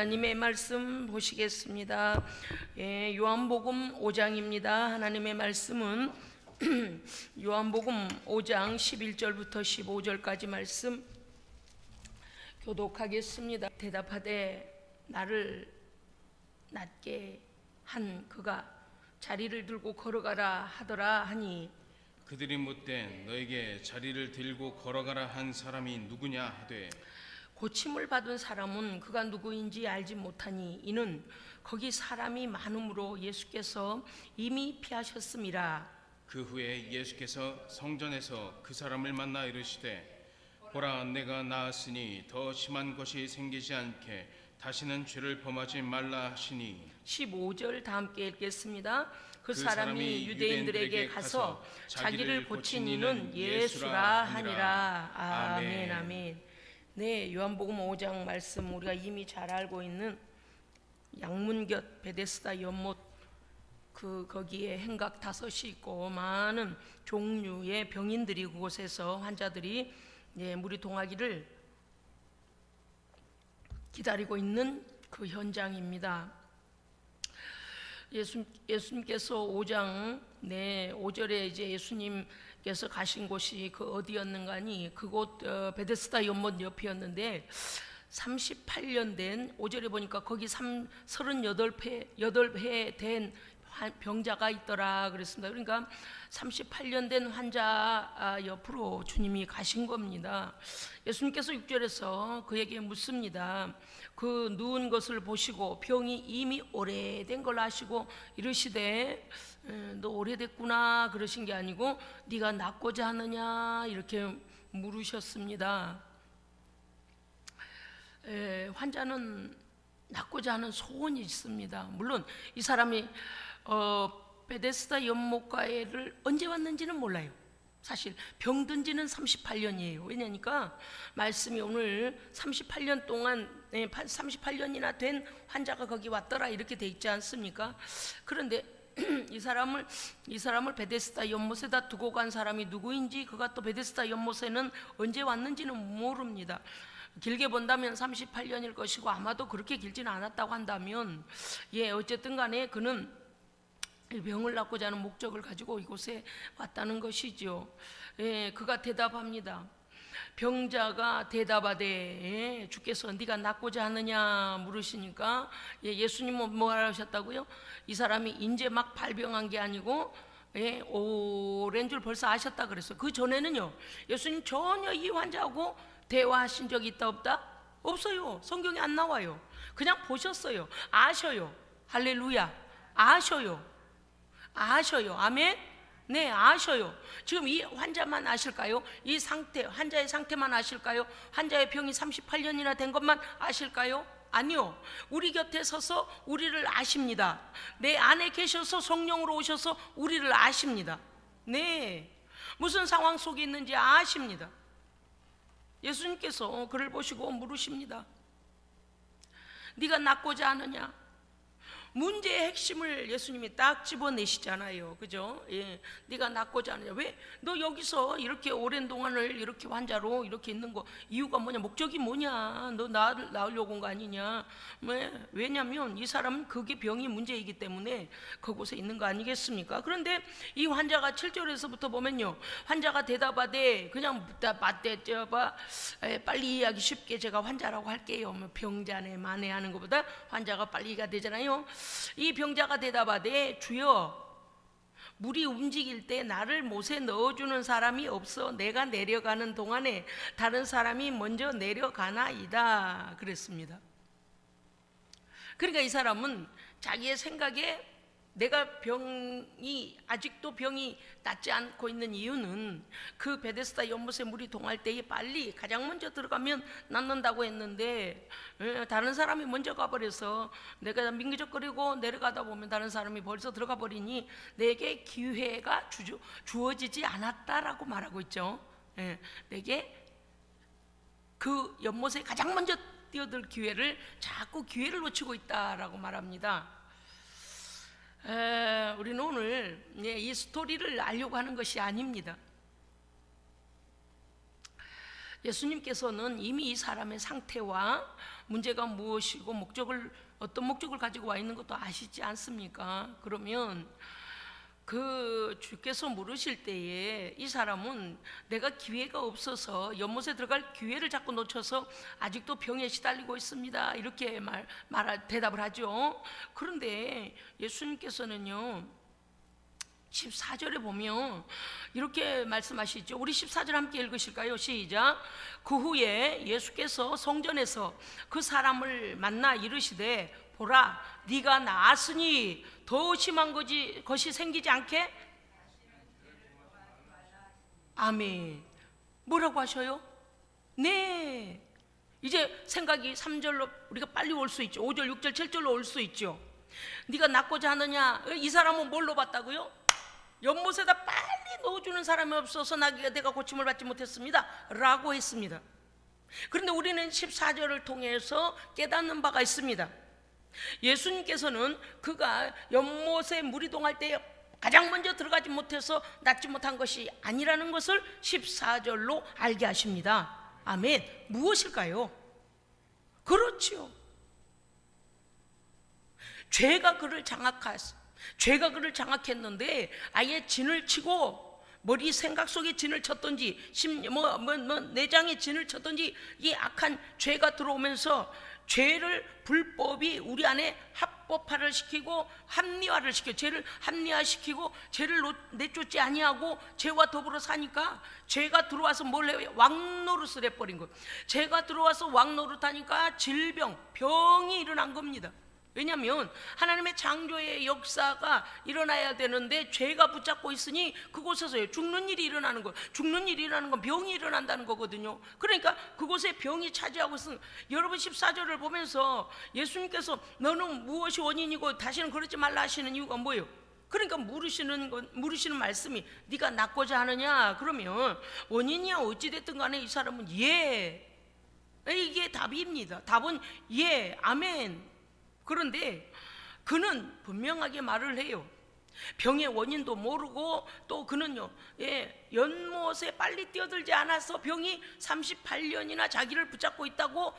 하나님의 말씀 보시겠습니다. 요한복음 5장입니다. 하나님의 말씀은 요한복음 5장 11절부터 15절까지 말씀 교독하겠습니다. 대답하되 나를 낫게 한 그가 자리를 들고 걸어가라 하더라 하니, 그들이 묻되 너에게 자리를 들고 걸어가라 한 사람이 누구냐 하되, 고침을 받은 사람은 그가 누구인지 알지 못하니 이는 거기 사람이 많음으로 예수께서 이미 피하셨음이라. 그 후에 예수께서 성전에서 그 사람을 만나 이르시되, 보라 내가 나았으니 더 심한 것이 생기지 않게 다시는 죄를 범하지 말라 하시니. 15절 다 함께 읽겠습니다. 그 사람이 유대인들에게 가서 자기를 고친 이는 예수라 하니라. 아멘. 아멘. 네, 요한복음 5장 말씀 우리가 이미 잘 알고 있는 양문곁 베데스다 연못 거기에 행각 5이 있고 많은 종류의 병인들이 그곳에서 환자들이 물이 동하기를 기다리고 있는 그 현장입니다. 예수님께서 5장 5절에 이제 예수님께서 가신 곳이 그 어디였는가니 그곳 베데스다 연못 옆이었는데 38년 된 5절에 보니까 거기 38회 된 병자가 있더라 그랬습니다. 그러니까 38년 된 환자 옆으로 주님이 가신 겁니다. 예수님께서 6절에서 그에게 묻습니다. 그 누운 것을 보시고 병이 이미 오래된 걸 아시고 이르시되, 너 오래됐구나 그러신 게 아니고 네가 낫고자 하느냐 이렇게 물으셨습니다. 환자는 낫고자 하는 소원이 있습니다. 물론 이 사람이 베데스다 연못가에를 언제 왔는지는 몰라요. 사실 병든 지는 38년이에요. 왜냐니까 말씀이 오늘 38년 동안 38년이나 된 환자가 거기 왔더라 이렇게 돼 있지 않습니까? 그런데 이 사람을 베데스다 연못에다 두고 간 사람이 누구인지, 그가 또 베데스다 연못에는 언제 왔는지는 모릅니다. 길게 본다면 38년일 것이고 아마도 그렇게 길지는 않았다고 한다면 어쨌든 간에 그는 병을 낫고자 하는 목적을 가지고 이곳에 왔다는 것이죠. 그가 대답합니다. 병자가 대답하되 주께서 네가 낫고자 하느냐 물으시니까 예수님은 뭐라 하셨다고요? 이 사람이 이제 막 발병한 게 아니고 오랜 줄 벌써 아셨다 그랬어요. 그 전에는요 예수님 전혀 이 환자하고 대화하신 적이 있다 없다? 없어요. 성경에 안 나와요. 그냥 보셨어요. 아셔요. 할렐루야. 아셔요. 아멘. 네, 아셔요. 지금 이 환자만 아실까요? 이 상태, 환자의 상태만 아실까요? 환자의 병이 38년이나 된 것만 아실까요? 아니요. 우리 곁에 서서 우리를 아십니다. 내 안에 계셔서 성령으로 오셔서 우리를 아십니다. 네, 무슨 상황 속에 있는지 아십니다. 예수님께서 그를 보시고 물으십니다. 네가 낫고자 하느냐? 문제의 핵심을 예수님이 딱 집어내시잖아요. 그죠? 네가 낫고자 하느냐? 왜 너 여기서 이렇게 오랜 동안을 이렇게 환자로 이렇게 있는 거 이유가 뭐냐? 목적이 뭐냐? 너 나으려고 온 거 아니냐? 왜냐면 이 사람은 그게 병이 문제이기 때문에 그곳에 있는 거 아니겠습니까? 그런데 이 환자가 7절에서부터 보면요, 환자가 대답하되 그냥 맞대 빨리 이해하기 쉽게 제가 환자라고 할게요. 병자네 만회하는 것보다 환자가 빨리 이해가 되잖아요. 이 병자가 대답하되 주여 물이 움직일 때 나를 못에 넣어주는 사람이 없어 내가 내려가는 동안에 다른 사람이 먼저 내려가나이다 그랬습니다. 그러니까 이 사람은 자기의 생각에 내가 아직도 병이 낫지 않고 있는 이유는 그 베데스다 연못에 물이 동할 때에 빨리 가장 먼저 들어가면 낫는다고 했는데 다른 사람이 먼저 가버려서 내가 민기적거리고 내려가다 보면 다른 사람이 벌써 들어가 버리니 내게 기회가 주어지지 않았다라고 말하고 있죠. 내게 그 연못에 가장 먼저 뛰어들 자꾸 기회를 놓치고 있다라고 말합니다. 우리는 오늘 이 스토리를 알려고 하는 것이 아닙니다. 예수님께서는 이미 이 사람의 상태와 문제가 무엇이고 어떤 목적을 가지고 와 있는 것도 아시지 않습니까? 그러면 그 주께서 물으실 때에 이 사람은 내가 기회가 없어서 연못에 들어갈 기회를 자꾸 놓쳐서 아직도 병에 시달리고 있습니다, 이렇게 대답을 하죠. 그런데 예수님께서는요 14절에 보면 이렇게 말씀하시죠. 우리 14절 함께 읽으실까요? 시작. 그 후에 예수께서 성전에서 그 사람을 만나 이르시되 보라, 네가 나았으니 더 심한 것이 생기지 않게. 아멘. 뭐라고 하셔요? 네. 이제 생각이 3절로 우리가 빨리 올 수 있죠. 5절, 6절, 7절로 올 수 있죠. 네가 낫고자 하느냐? 이 사람은 뭘로 봤다고요? 연못에다 빨리 넣어주는 사람이 없어서 내가 고침을 받지 못했습니다 라고 했습니다. 그런데 우리는 14절을 통해서 깨닫는 바가 있습니다. 예수님께서는 그가 연못에 물이 동할 때 가장 먼저 들어가지 못해서 낫지 못한 것이 아니라는 것을 14절로 알게 하십니다. 아멘. 무엇일까요? 그렇지요, 죄가 그를 장악했는데 아예 진을 치고 머리 생각 속에 진을 쳤던지 내장에 진을 쳤던지 이 악한 죄가 들어오면서 죄를 불법이 우리 안에 합법화를 시키고 죄를 합리화시키고 죄를 내쫓지 아니하고 죄와 더불어 사니까 죄가 들어와서 뭘 해요? 왕노릇을 해버린 거예요. 죄가 들어와서 왕노릇하니까 병이 일어난 겁니다. 왜냐하면 하나님의 창조의 역사가 일어나야 되는데 죄가 붙잡고 있으니 그곳에서 죽는 일이 일어나는 거예요. 죽는 일이 일어나는 건 병이 일어난다는 거거든요. 그러니까 그곳에 병이 차지하고 있으니 여러분 14절을 보면서 예수님께서 너는 무엇이 원인이고 다시는 그러지 말라 하시는 이유가 뭐예요? 그러니까 물으시는 말씀이 네가 낫고자 하느냐? 그러면 원인이야 어찌됐든 간에 이 사람은 예, 이게 답입니다. 답은 예, 아멘. 그런데 그는 분명하게 말을 해요. 병의 원인도 모르고 또 그는요 연못에 빨리 뛰어들지 않아서 병이 38년이나 자기를 붙잡고 있다고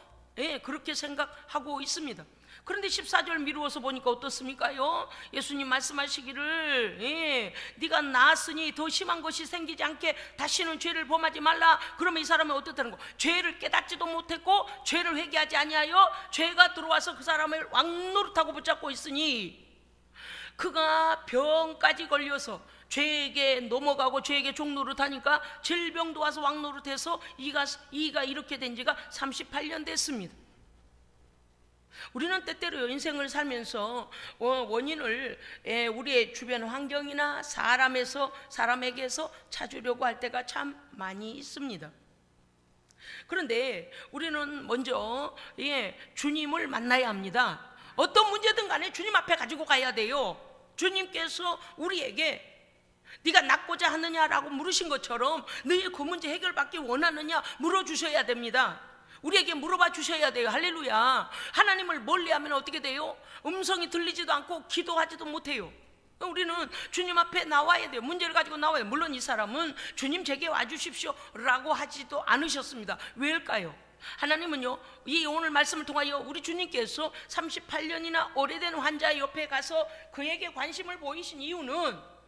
그렇게 생각하고 있습니다. 그런데 14절 미루어서 보니까 어떻습니까요? 예수님 말씀하시기를 네가 나았으니 더 심한 것이 생기지 않게 다시는 죄를 범하지 말라. 그러면 이 사람은 어떻다는 거? 죄를 깨닫지도 못했고 죄를 회개하지 아니하여 죄가 들어와서 그 사람을 왕노릇하고 붙잡고 있으니 그가 병까지 걸려서 죄에게 넘어가고 죄에게 종노릇하니까 질병도 와서 왕노릇해서 이가 이렇게 된 지가 38년 됐습니다. 우리는 때때로 인생을 살면서 원인을 우리의 주변 환경이나 사람에게서 찾으려고 할 때가 참 많이 있습니다. 그런데 우리는 먼저 주님을 만나야 합니다. 어떤 문제든 간에 주님 앞에 가지고 가야 돼요. 주님께서 우리에게 네가 낫고자 하느냐라고 물으신 것처럼 너희 그 문제 해결받기 원하느냐 물어주셔야 됩니다. 우리에게 물어봐 주셔야 돼요. 할렐루야. 하나님을 멀리하면 어떻게 돼요? 음성이 들리지도 않고 기도하지도 못해요. 우리는 주님 앞에 나와야 돼요. 문제를 가지고 나와야 돼요. 물론 이 사람은 주님 제게 와주십시오 라고 하지도 않으셨습니다. 왜일까요? 하나님은요 이 오늘 말씀을 통하여 우리 주님께서 38년이나 오래된 환자 옆에 가서 그에게 관심을 보이신 이유는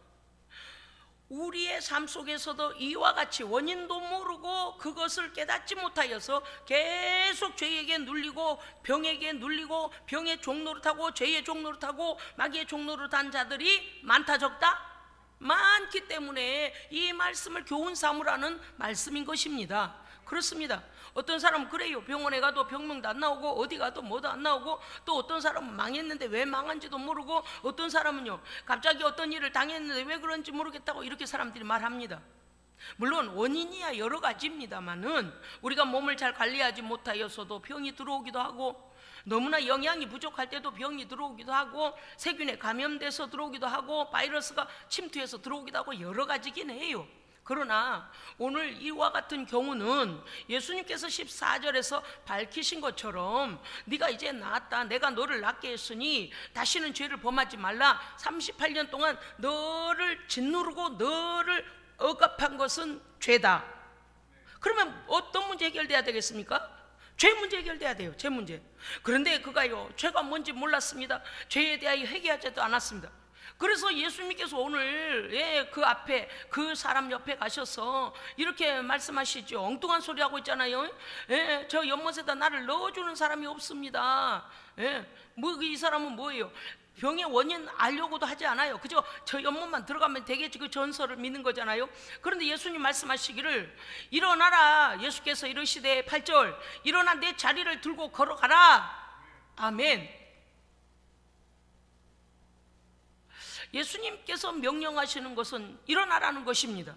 우리의 삶 속에서도 이와 같이 원인도 모르고 그것을 깨닫지 못하여서 계속 죄에게 눌리고 병에게 눌리고 병의 종노릇하고 죄의 종노릇하고 마귀의 종노릇한 자들이 많다 적다? 많기 때문에 이 말씀을 교훈 삼으라는 말씀인 것입니다. 그렇습니다. 어떤 사람은 그래요. 병원에 가도 병명도 안 나오고 어디 가도 뭐도 안 나오고 또 어떤 사람은 망했는데 왜 망한지도 모르고 어떤 사람은요 갑자기 어떤 일을 당했는데 왜 그런지 모르겠다고 이렇게 사람들이 말합니다. 물론 원인이야 여러 가지입니다만은 우리가 몸을 잘 관리하지 못하여서도 병이 들어오기도 하고 너무나 영양이 부족할 때도 병이 들어오기도 하고 세균에 감염돼서 들어오기도 하고 바이러스가 침투해서 들어오기도 하고 여러 가지긴 해요. 그러나 오늘 이와 같은 경우는 예수님께서 14절에서 밝히신 것처럼 네가 이제 나았다, 내가 너를 낫게 했으니 다시는 죄를 범하지 말라. 38년 동안 너를 짓누르고 너를 억압한 것은 죄다. 그러면 어떤 문제 해결돼야 되겠습니까? 죄 문제 해결돼야 돼요. 죄 문제. 그런데 그가요, 죄가 뭔지 몰랐습니다. 죄에 대하여 회개하지도 않았습니다. 그래서 예수님께서 오늘 그 앞에 그 사람 옆에 가셔서 이렇게 말씀하시죠. 엉뚱한 소리 하고 있잖아요. 저 연못에다 나를 넣어주는 사람이 없습니다. 이 사람은 뭐예요? 병의 원인 알려고도 하지 않아요. 그저 저 연못만 들어가면 되겠지, 그 전설을 믿는 거잖아요. 그런데 예수님 말씀하시기를 일어나라. 예수께서 이르시되 8절 일어나 내 자리를 들고 걸어가라. 아멘. 예수님께서 명령하시는 것은 일어나라는 것입니다.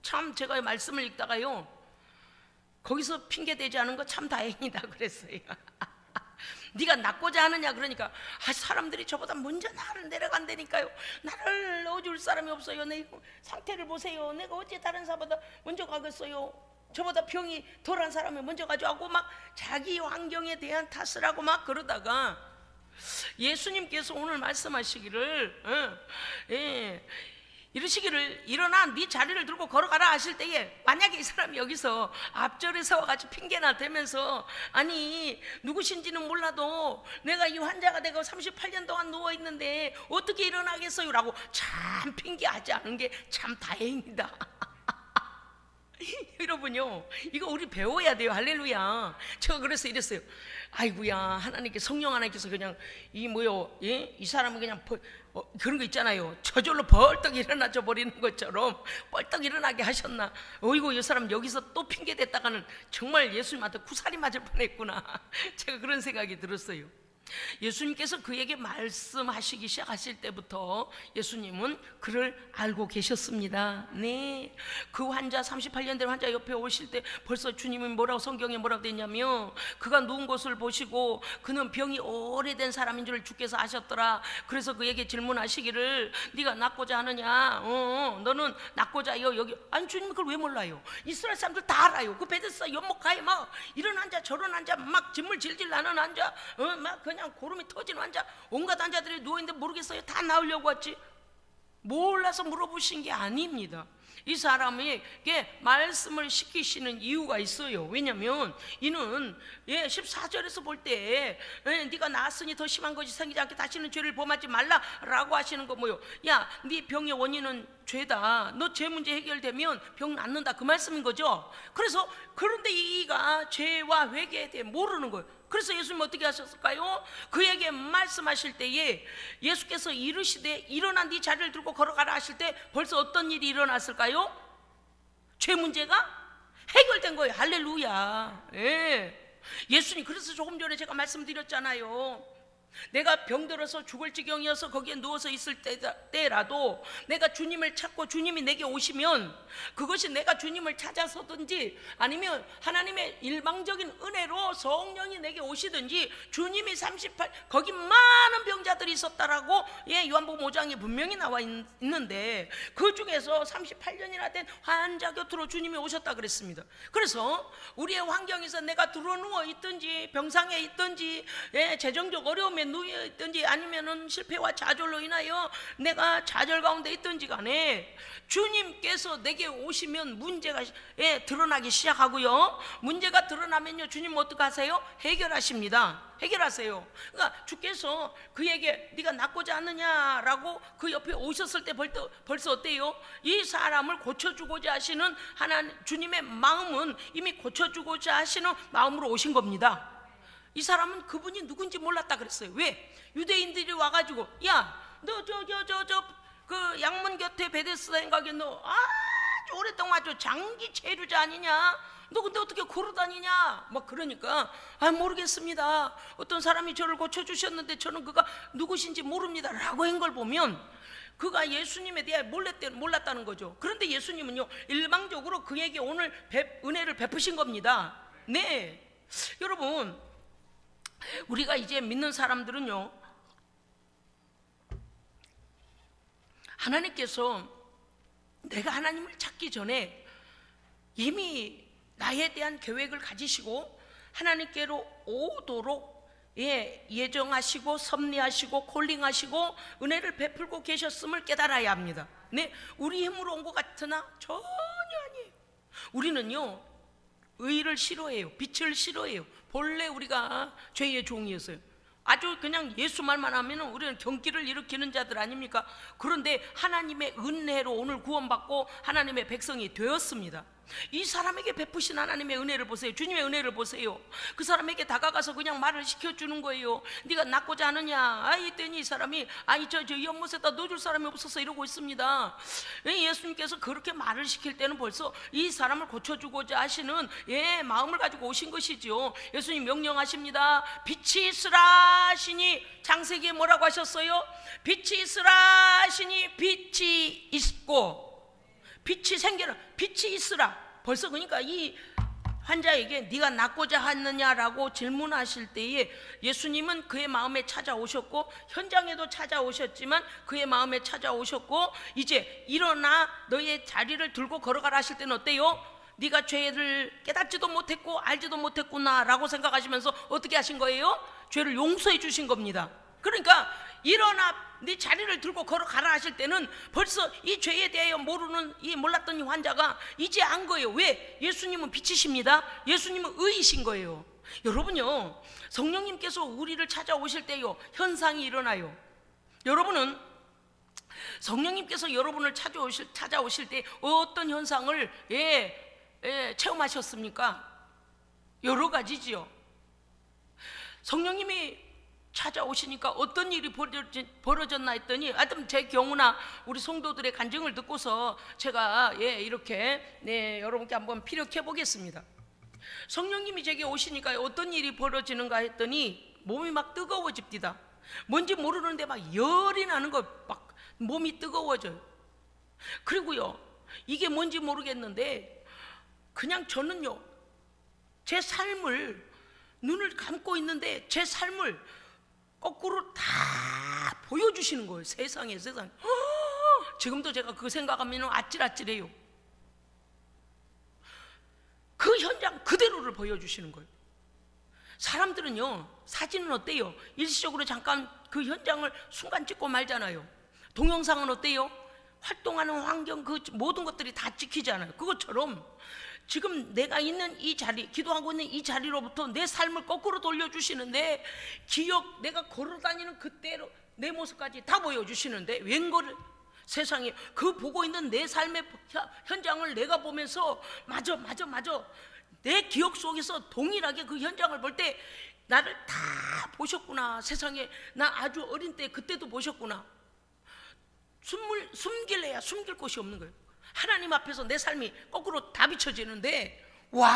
참 제가 말씀을 읽다가요, 거기서 핑계대지 않은 거 참 다행이다 그랬어요. 네가 낫고자 하느냐 그러니까 사람들이 저보다 먼저 나를 내려간다니까요. 나를 넣어줄 사람이 없어요. 내 상태를 보세요. 내가 어째 다른 사람보다 먼저 가겠어요. 저보다 병이 덜한 사람이 먼저 가죠 하고 막 자기 환경에 대한 탓을 하고 막 그러다가 예수님께서 오늘 말씀하시기를 이르시기를 일어나 네 자리를 들고 걸어가라 하실 때에, 만약에 이 사람이 여기서 앞절에 서같이 핑계나 대면서 아니 누구신지는 몰라도 내가 이 환자가 되고 38년 동안 누워있는데 어떻게 일어나겠어요 라고 참 핑계하지 않은 게 참 다행이다. 여러분요, 이거 우리 배워야 돼요. 할렐루야. 제가 그래서 이랬어요. 아이고야, 하나님께 성령 하나님께서 그냥 이 사람은 그냥 그런 거 있잖아요. 저절로 벌떡 일어나져 버리는 것처럼 벌떡 일어나게 하셨나. 어이구, 이 사람 여기서 또 핑계 댔다가는 정말 예수님한테 구살이 맞을 뻔했구나. 제가 그런 생각이 들었어요. 예수님께서 그에게 말씀하시기 시작하실 때부터 예수님은 그를 알고 계셨습니다. 네, 그 환자 38년 된 환자 옆에 오실 때 벌써 주님이 성경에 뭐라고 되어 있냐면, 그가 누운 것을 보시고 그는 병이 오래된 사람인 줄 주께서 아셨더라. 그래서 그에게 질문하시기를 네가 낫고자 하느냐. 너는 낫고자 해요. 여기 아니 주님 그걸 왜 몰라요? 이스라엘 사람들 다 알아요. 그 베데스다 연못가에 막 이런 환자 저런 환자 막 진물 질질 나는 환자 막 그냥 고름이 터진 환자, 온갖 환자들이 누워있는데 모르겠어요. 다 나으려고 왔지. 몰라서 물어보신 게 아닙니다. 이 사람에게 말씀을 시키시는 이유가 있어요. 왜냐하면 이는 14절에서 볼 때 네가 나았으니 더 심한 것이 생기지 않게 다시는 죄를 범하지 말라라고 하시는 거 뭐요? 야, 네 병의 원인은 죄다. 너 죄 문제 해결되면 병 낫는다, 그 말씀인 거죠. 그런데 이가 죄와 회개에 대해 모르는 거예요. 그래서 예수님 어떻게 하셨을까요? 그에게 말씀하실 때에 예수께서 이르시되 일어나 네 자리를 들고 걸어가라 하실 때 벌써 어떤 일이 일어났을까요? 죄 문제가 해결된 거예요. 할렐루야. 예수님, 그래서 조금 전에 제가 말씀드렸잖아요. 내가 병들어서 죽을 지경이어서 거기에 누워서 있을 때라도 내가 주님을 찾고 주님이 내게 오시면, 그것이 내가 주님을 찾아서든지 아니면 하나님의 일방적인 은혜로 성령이 내게 오시든지, 주님이 거기 많은 병자들이 있었다라고 요한복음 5장에 분명히 나와 있는데, 그 중에서 38년이나 된 환자 곁으로 주님이 오셨다 그랬습니다. 그래서 우리의 환경에서 내가 드러누워 있든지 병상에 있든지 재정적 어려움에 누워 있든지 아니면은 실패와 좌절로 인하여 내가 좌절 가운데 있든지 간에 주님께서 내게 오시면 문제가 드러나기 시작하고요. 문제가 드러나면요, 주님 어떻게 하세요? 해결하십니다. 해결하세요. 그러니까 주께서 그에게 네가 낫고자 하느냐라고 그 옆에 오셨을 때 벌써 어때요? 이 사람을 고쳐주고자 하시는 주님의 마음은 이미 고쳐주고자 하시는 마음으로 오신 겁니다. 이 사람은 그분이 누군지 몰랐다 그랬어요. 왜? 유대인들이 와가지고 야, 너 그 양문 곁에 베데스다에 가게 너 아주 오랫동안 아주 장기 체류자 아니냐? 너 근데 어떻게 걸어다니냐? 막 그러니까 모르겠습니다. 어떤 사람이 저를 고쳐주셨는데 저는 그가 누구신지 모릅니다 라고 한 걸 보면 그가 예수님에 대해 몰랐다는 거죠. 그런데 예수님은요, 일방적으로 그에게 오늘 은혜를 베푸신 겁니다. 네, 여러분, 우리가 이제 믿는 사람들은요, 하나님께서 내가 하나님을 찾기 전에 이미 나에 대한 계획을 가지시고 하나님께로 오도록 예정하시고 섭리하시고 콜링하시고 은혜를 베풀고 계셨음을 깨달아야 합니다. 네, 우리 힘으로 온 것 같으나 전혀 아니에요. 우리는요, 의를 싫어해요. 빛을 싫어해요. 본래 우리가 죄의 종이었어요. 아주 그냥 예수 말만 하면 우리는 경기를 일으키는 자들 아닙니까? 그런데 하나님의 은혜로 오늘 구원받고 하나님의 백성이 되었습니다. 이 사람에게 베푸신 하나님의 은혜를 보세요. 주님의 은혜를 보세요. 그 사람에게 다가가서 그냥 말을 시켜주는 거예요. 네가 낫고자 하느냐? 이랬더니 이 사람이 저 연못에다 넣어줄 사람이 없어서 이러고 있습니다. 예수님께서 그렇게 말을 시킬 때는 벌써 이 사람을 고쳐주고자 하시는 마음을 가지고 오신 것이죠. 예수님 명령하십니다. 빛이 있으라 하시니, 창세기에 뭐라고 하셨어요? 빛이 있으라 하시니 빛이 있고 빛이 생겨라. 빛이 있으라. 벌써 그러니까 이 환자에게 네가 낫고자 하느냐라고 질문하실 때에 예수님은 그의 마음에 찾아오셨고, 현장에도 찾아오셨지만 그의 마음에 찾아오셨고, 이제 일어나 너의 자리를 들고 걸어가라 하실 때는 어때요? 네가 죄를 깨닫지도 못했고 알지도 못했구나 라고 생각하시면서 어떻게 하신 거예요? 죄를 용서해 주신 겁니다. 그러니까 일어나 네 자리를 들고 걸어가라 하실 때는 벌써 이 죄에 대하여 몰랐던 이 환자가 이제 안 거예요. 왜? 예수님은 빛이십니다. 예수님은 의이신 거예요. 여러분요, 성령님께서 우리를 찾아오실 때요, 현상이 일어나요. 여러분은 성령님께서 여러분을 찾아오실 때 어떤 현상을 체험하셨습니까? 여러 가지지요. 성령님이 찾아오시니까 어떤 일이 벌어졌나 했더니, 하여튼 제 경우나 우리 성도들의 간증을 듣고서 제가 이렇게 여러분께 한번 피력해 보겠습니다. 성령님이 제게 오시니까 어떤 일이 벌어지는가 했더니 몸이 막 뜨거워집니다. 뭔지 모르는데 막 열이 나는 거, 막 몸이 뜨거워져요. 그리고요, 이게 뭔지 모르겠는데 그냥 저는요, 제 삶을, 눈을 감고 있는데 제 삶을 거꾸로 다 보여주시는 거예요. 세상에. 지금도 제가 그 생각하면 아찔아찔해요. 그 현장 그대로를 보여주시는 거예요. 사람들은요, 사진은 어때요? 일시적으로 잠깐 그 현장을 순간 찍고 말잖아요. 동영상은 어때요? 활동하는 환경, 그 모든 것들이 다 찍히잖아요. 그것처럼 지금 내가 있는 이 자리, 기도하고 있는 이 자리로부터 내 삶을 거꾸로 돌려주시는데, 내가 걸어다니는 그때로 내 모습까지 다 보여주시는데, 웬걸 세상에 그 보고 있는 내 삶의 현장을 내가 보면서 맞아 내 기억 속에서 동일하게 그 현장을 볼 때 나를 다 보셨구나. 세상에 나 아주 어린 때 그때도 보셨구나. 숨길래야 숨길 곳이 없는 거예요. 하나님 앞에서 내 삶이 거꾸로 다 비춰지는데, 와,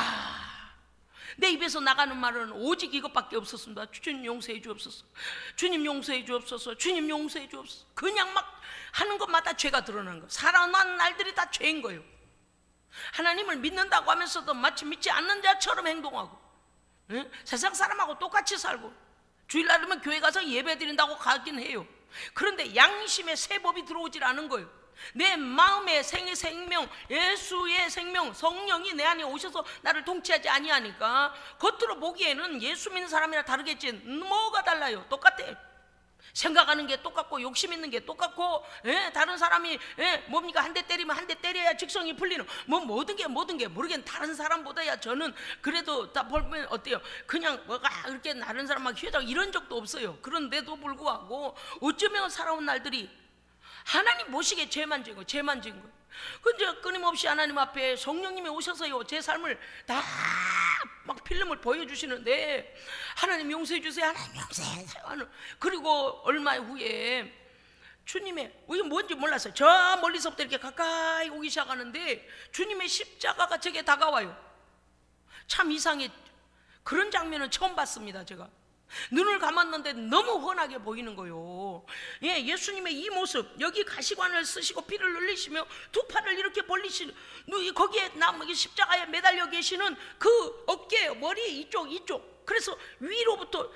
내 입에서 나가는 말은 오직 이것밖에 없었습니다. 주님 용서해 주옵소서, 주님 용서해 주옵소서, 주님 용서해 주옵소서. 그냥 막 하는 것마다 죄가 드러나는 거예요. 살아난 날들이 다 죄인 거예요. 하나님을 믿는다고 하면서도 마치 믿지 않는 자처럼 행동하고, 세상 사람하고 똑같이 살고, 주일날이면 교회 가서 예배 드린다고 가긴 해요. 그런데 양심의 새 법이 들어오질 않은 거예요. 내 마음의 생명, 예수의 생명, 성령이 내 안에 오셔서 나를 통치하지 아니하니까 겉으로 보기에는 예수 믿는 사람이랑 다르겠지. 뭐가 달라요? 똑같아요. 생각하는 게 똑같고 욕심 있는 게 똑같고, 다른 사람이 뭡니까? 한 대 때리면 한 대 때려야 직성이 풀리는, 모든 게 모르겠는 다른 사람보다야 저는 그래도 다 보면 어때요? 그냥 뭐가 그렇게 다른 사람하고 휘어져 이런 적도 없어요. 그런데도 불구하고 어쩌면 살아온 날들이 하나님 모시게 죄만 지은 거예요. 근데 끊임없이 하나님 앞에 성령님이 오셔서요, 제 삶을 다 막 필름을 보여주시는데, 하나님 용서해 주세요, 하나님 용서해 주세요. 그리고 얼마 후에 주님의, 이게 뭔지 몰랐어요. 저 멀리서부터 이렇게 가까이 오기 시작하는데 주님의 십자가가 제게 다가와요. 참 이상해. 그런 장면은 처음 봤습니다. 제가 눈을 감았는데 너무 훤하게 보이는 거예요. 예수님의 이 모습, 여기 가시관을 쓰시고 피를 흘리시며 두 팔을 이렇게 벌리시는, 거기에 십자가에 매달려 계시는 그 어깨, 머리 이쪽. 그래서 위로부터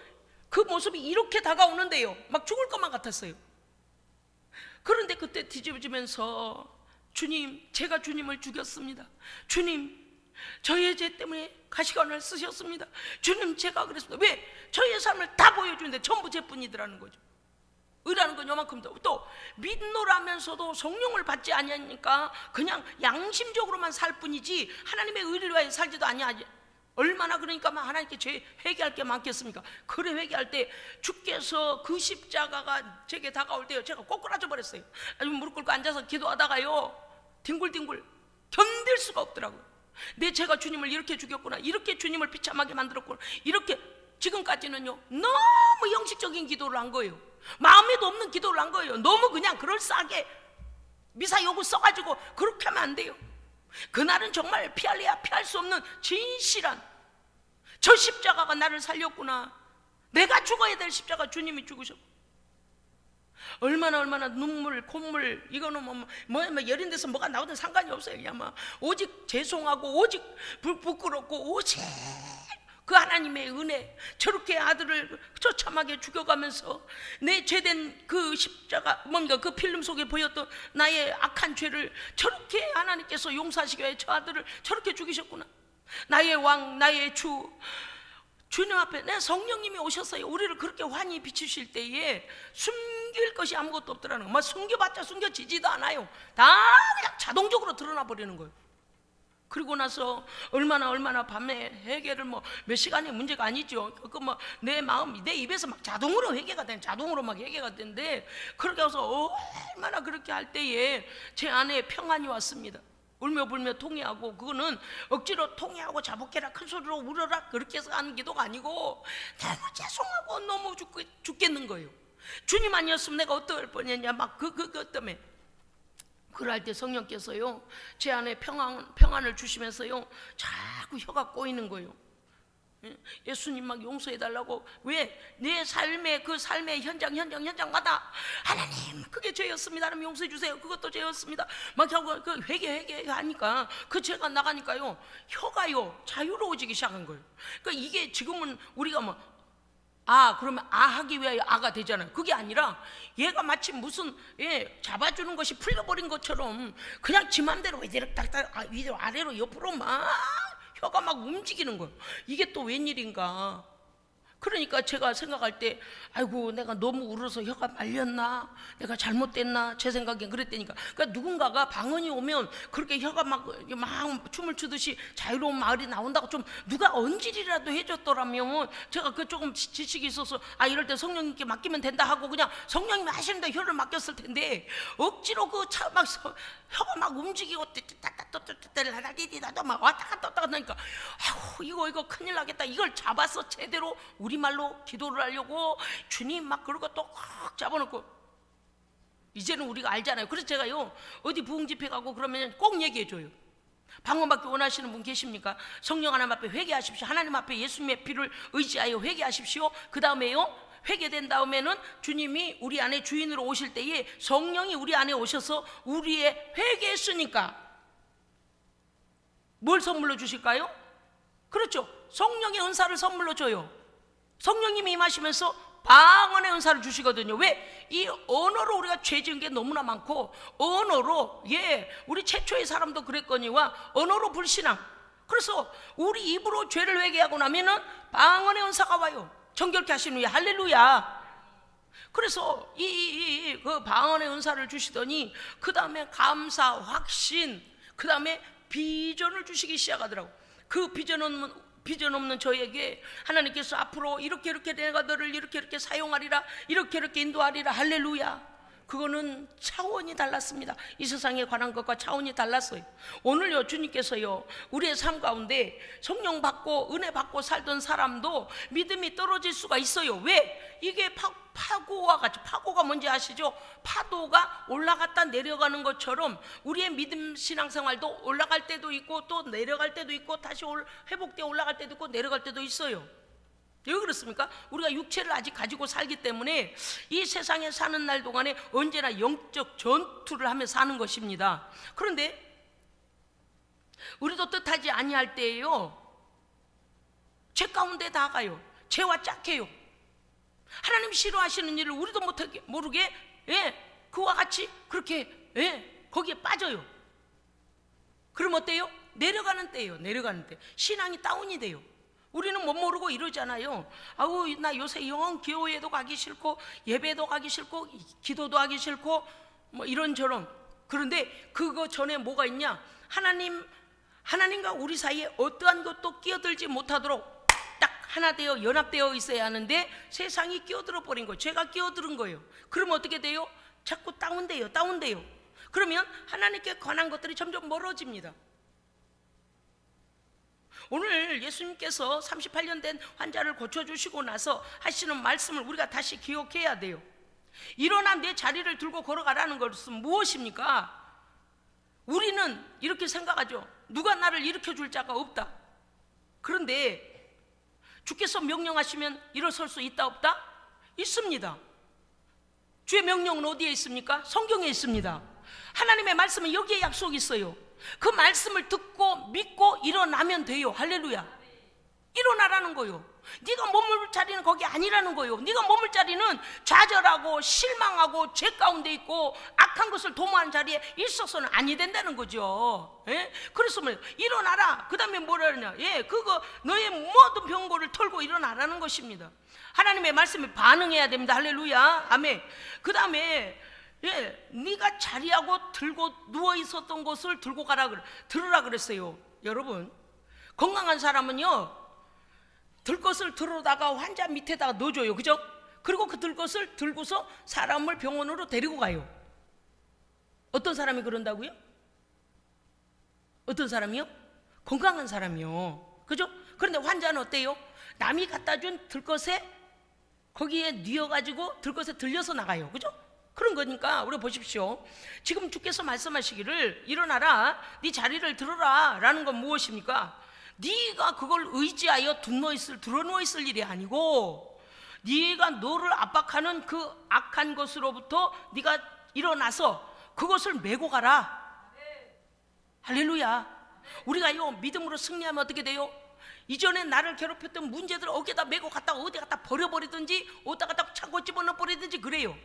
그 모습이 이렇게 다가오는데요, 막 죽을 것만 같았어요. 그런데 그때 뒤집어지면서, 주님, 제가 주님을 죽였습니다. 주님, 저의 죄 때문에 가시관을 쓰셨습니다. 주님, 제가 그랬습니다. 왜? 저의 삶을 다 보여주는데 전부 죄뿐이더라는 거죠. 의라는 거죠. 건 요만큼 또 믿노라면서도 성령을 받지 아니하니까 그냥 양심적으로만 살 뿐이지 하나님의 의를 위하여 살지도 아니하지. 얼마나 그러니까 막 하나님께 죄 회개할 게 많겠습니까? 그래 회개할 때 주께서 그 십자가가 제게 다가올 때요, 제가 꼬꾸라져 버렸어요. 아주 무릎 꿇고 앉아서 기도하다가요, 뒹굴뒹굴 견딜 수가 없더라고요. 내 죄가 주님을 이렇게 죽였구나, 이렇게 주님을 비참하게 만들었구나, 이렇게. 지금까지는요 너무 형식적인 기도를 한 거예요. 마음에도 없는 기도를 한 거예요. 너무 그냥 그럴싸하게 미사 요구 써가지고 그렇게 하면 안 돼요. 그날은 정말 피할래야 피할 수 없는 진실한, 저 십자가가 나를 살렸구나, 내가 죽어야 될 십자가 주님이 죽으셨고, 얼마나 눈물 콧물, 이거는 뭐 여린 데서 뭐가 나오든 상관이 없어요. 그냥 막 오직 죄송하고 오직 부끄럽고 오직 그 하나님의 은혜, 저렇게 아들을 처참하게 죽여가면서 내 죄된 그 십자가, 뭔가 그 필름 속에 보였던 나의 악한 죄를 저렇게 하나님께서 용서하시기 위해 저 아들을 저렇게 죽이셨구나. 나의 왕, 나의 주, 주님 앞에 내 성령님이 오셨어요. 우리를 그렇게 환히 비추실 때에 숨길 것이 아무것도 없더라는 거. 막 숨겨봤자 숨겨지지도 않아요. 다 그냥 자동적으로 드러나 버리는 거예요. 그리고 나서 얼마나 밤에 회개를 몇 시간의 문제가 아니죠. 그 내 마음, 내 입에서 막 자동으로 회개가 된, 자동으로 막 회개가 된데, 그렇게 해서 얼마나 그렇게 할 때에 제 안에 평안이 왔습니다. 울며 불며 통회하고, 그거는 억지로 통회하고 자복해라, 큰 소리로 울어라, 그렇게 해서 하는 기도가 아니고 너무 죄송하고 너무 죽겠는 거예요. 주님 아니었으면 내가 어떨 뻔했냐, 막 그것 때문에. 그럴 때 성령께서요 제 안에 평안을 주시면서요 자꾸 혀가 꼬이는 거예요. 예수님 막 용서해달라고. 왜? 내 삶의 그 삶의 현장마다 하나님 그게 죄였습니다, 하나님 용서해 주세요, 그것도 죄였습니다 막 하고 그 회개하니까 그 죄가 나가니까요 혀가요 자유로워지기 시작한 거예요. 그러니까 이게 지금은 우리가 그러면 하기 위하여 아가 되잖아요. 그게 아니라 얘가 마치 무슨 잡아주는 것이 풀려버린 것처럼 그냥 지 맘대로 위로 아래로 옆으로 막 혀가 막 움직이는 거예요. 이게 또 웬일인가. 그러니까 제가 생각할 때 아이고 내가 너무 울어서 혀가 말렸나, 내가 잘못됐나, 제 생각엔 그랬다니까. 그러니까 누군가가 방언이 오면 그렇게 혀가 막 춤을 추듯이 자유로운 말이 나온다고 좀 누가 언질이라도 해줬더라면 제가 그 조금 지식이 있어서 이럴 때 성령님께 맡기면 된다 하고 그냥 성령님이 하시는데 혀를 맡겼을 텐데, 억지로 혀가 막 움직이고 막 왔다 갔다 하니까 아이고 이거 큰일 나겠다. 이걸 잡아서 제대로 우리말로 기도를 하려고 주님 막 그러고 또 꽉 잡아놓고, 이제는 우리가 알잖아요. 그래서 제가요 어디 부흥 집회 가고 그러면 꼭 얘기해줘요. 방언받기 원하시는 분 계십니까? 성령 하나님 앞에 회개하십시오. 하나님 앞에 예수님의 피를 의지하여 회개하십시오. 그 다음에요 회개된 다음에는 주님이 우리 안에 주인으로 오실 때에 성령이 우리 안에 오셔서 우리의 회개했으니까 뭘 선물로 주실까요? 그렇죠, 성령의 은사를 선물로 줘요. 성령님이 임하시면서 방언의 은사를 주시거든요. 왜? 이 언어로 우리가 죄 지은 게 너무나 많고, 언어로 우리 최초의 사람도 그랬거니와 언어로 불신앙. 그래서 우리 입으로 죄를 회개하고 나면은 방언의 은사가 와요. 정결케 하시는 후에 할렐루야. 그래서 그 방언의 은사를 주시더니 그 다음에 감사, 확신, 그 다음에 비전을 주시기 시작하더라고. 그 비전 없는 저에게 하나님께서 앞으로 이렇게 내가 너를 이렇게 사용하리라, 이렇게 인도하리라. 할렐루야. 그거는 차원이 달랐습니다. 이 세상에 관한 것과 차원이 달랐어요. 오늘요 주님께서요 우리의 삶 가운데 성령 받고 은혜 받고 살던 사람도 믿음이 떨어질 수가 있어요. 왜? 이게 파고와 같이, 파고가 뭔지 아시죠? 파도가 올라갔다 내려가는 것처럼 우리의 믿음 신앙생활도 올라갈 때도 있고 또 내려갈 때도 있고 다시 회복되어 올라갈 때도 있고 내려갈 때도 있어요. 왜 그렇습니까? 우리가 육체를 아직 가지고 살기 때문에 이 세상에 사는 날 동안에 언제나 영적 전투를 하며 사는 것입니다. 그런데 우리도 뜻하지 아니할 때에요 죄 가운데 나가요. 죄와 짝해요. 하나님 싫어하시는 일을 우리도 모르게 그와 같이 그렇게 거기에 빠져요. 그럼 어때요? 내려가는 때예요. 내려가는 때 신앙이 다운이 돼요. 우리는 못 모르고 이러잖아요. 아우, 나 요새 영 교회도 가기 싫고 예배도 가기 싫고 기도도 하기 싫고 뭐 이런저런. 그런데 그거 전에 뭐가 있냐? 하나님과 우리 사이에 어떠한 것도 끼어들지 못하도록 딱 하나 되어 연합되어 있어야 하는데 세상이 끼어들어 버린 거예요. 죄가 끼어드는 거예요. 그러면 어떻게 돼요? 자꾸 다운돼요. 그러면 하나님께 관한 것들이 점점 멀어집니다. 오늘 예수님께서 38년 된 환자를 고쳐주시고 나서 하시는 말씀을 우리가 다시 기억해야 돼요. 일어나 내 자리를 들고 걸어가라는 것은 무엇입니까? 우리는 이렇게 생각하죠. 누가 나를 일으켜줄 자가 없다. 그런데 주께서 명령하시면 일어설 수 있다 없다? 있습니다. 주의 명령은 어디에 있습니까? 성경에 있습니다. 하나님의 말씀은 여기에 약속이 있어요. 그 말씀을 듣고 믿고 일어나면 돼요. 할렐루야. 일어나라는 거예요. 네가 머물 자리는 거기 아니라는 거예요. 네가 머물 자리는 좌절하고 실망하고 죄 가운데 있고 악한 것을 도모하는 자리에 있어서는 아니 된다는 거죠. 예? 그래서 뭐 일어나라. 그 다음에 뭐라 그러냐? 그거 너의 모든 병고를 털고 일어나라는 것입니다. 하나님의 말씀에 반응해야 됩니다. 할렐루야. 아멘. 그 다음에 네가 자리하고 들고 누워 있었던 것을 들고 들으라 그랬어요. 여러분, 건강한 사람은요 들 것을 들어다가 환자 밑에다가 넣어줘요. 그죠? 그리고 그 들 것을 들고서 사람을 병원으로 데리고 가요. 어떤 사람이 그런다고요? 어떤 사람이요? 건강한 사람이요. 그죠? 그런데 환자는 어때요? 남이 갖다 준 들것에 거기에 뉘어가지고 들것에 들려서 나가요. 그죠? 그런 거니까 우리 보십시오. 지금 주께서 말씀하시기를 일어나라, 네 자리를 들어라 라는 건 무엇입니까? 네가 그걸 의지하여 드러누워 있을 일이 아니고 네가 너를 압박하는 그 악한 것으로부터 네가 일어나서 그것을 메고 가라. 할렐루야. 우리가 이 믿음으로 승리하면 어떻게 돼요? 이전에 나를 괴롭혔던 문제들을 어깨다 메고 갔다가 어디 갖다 버려버리든지 어디다 갖다 차고 집어넣어 버리든지 그래요.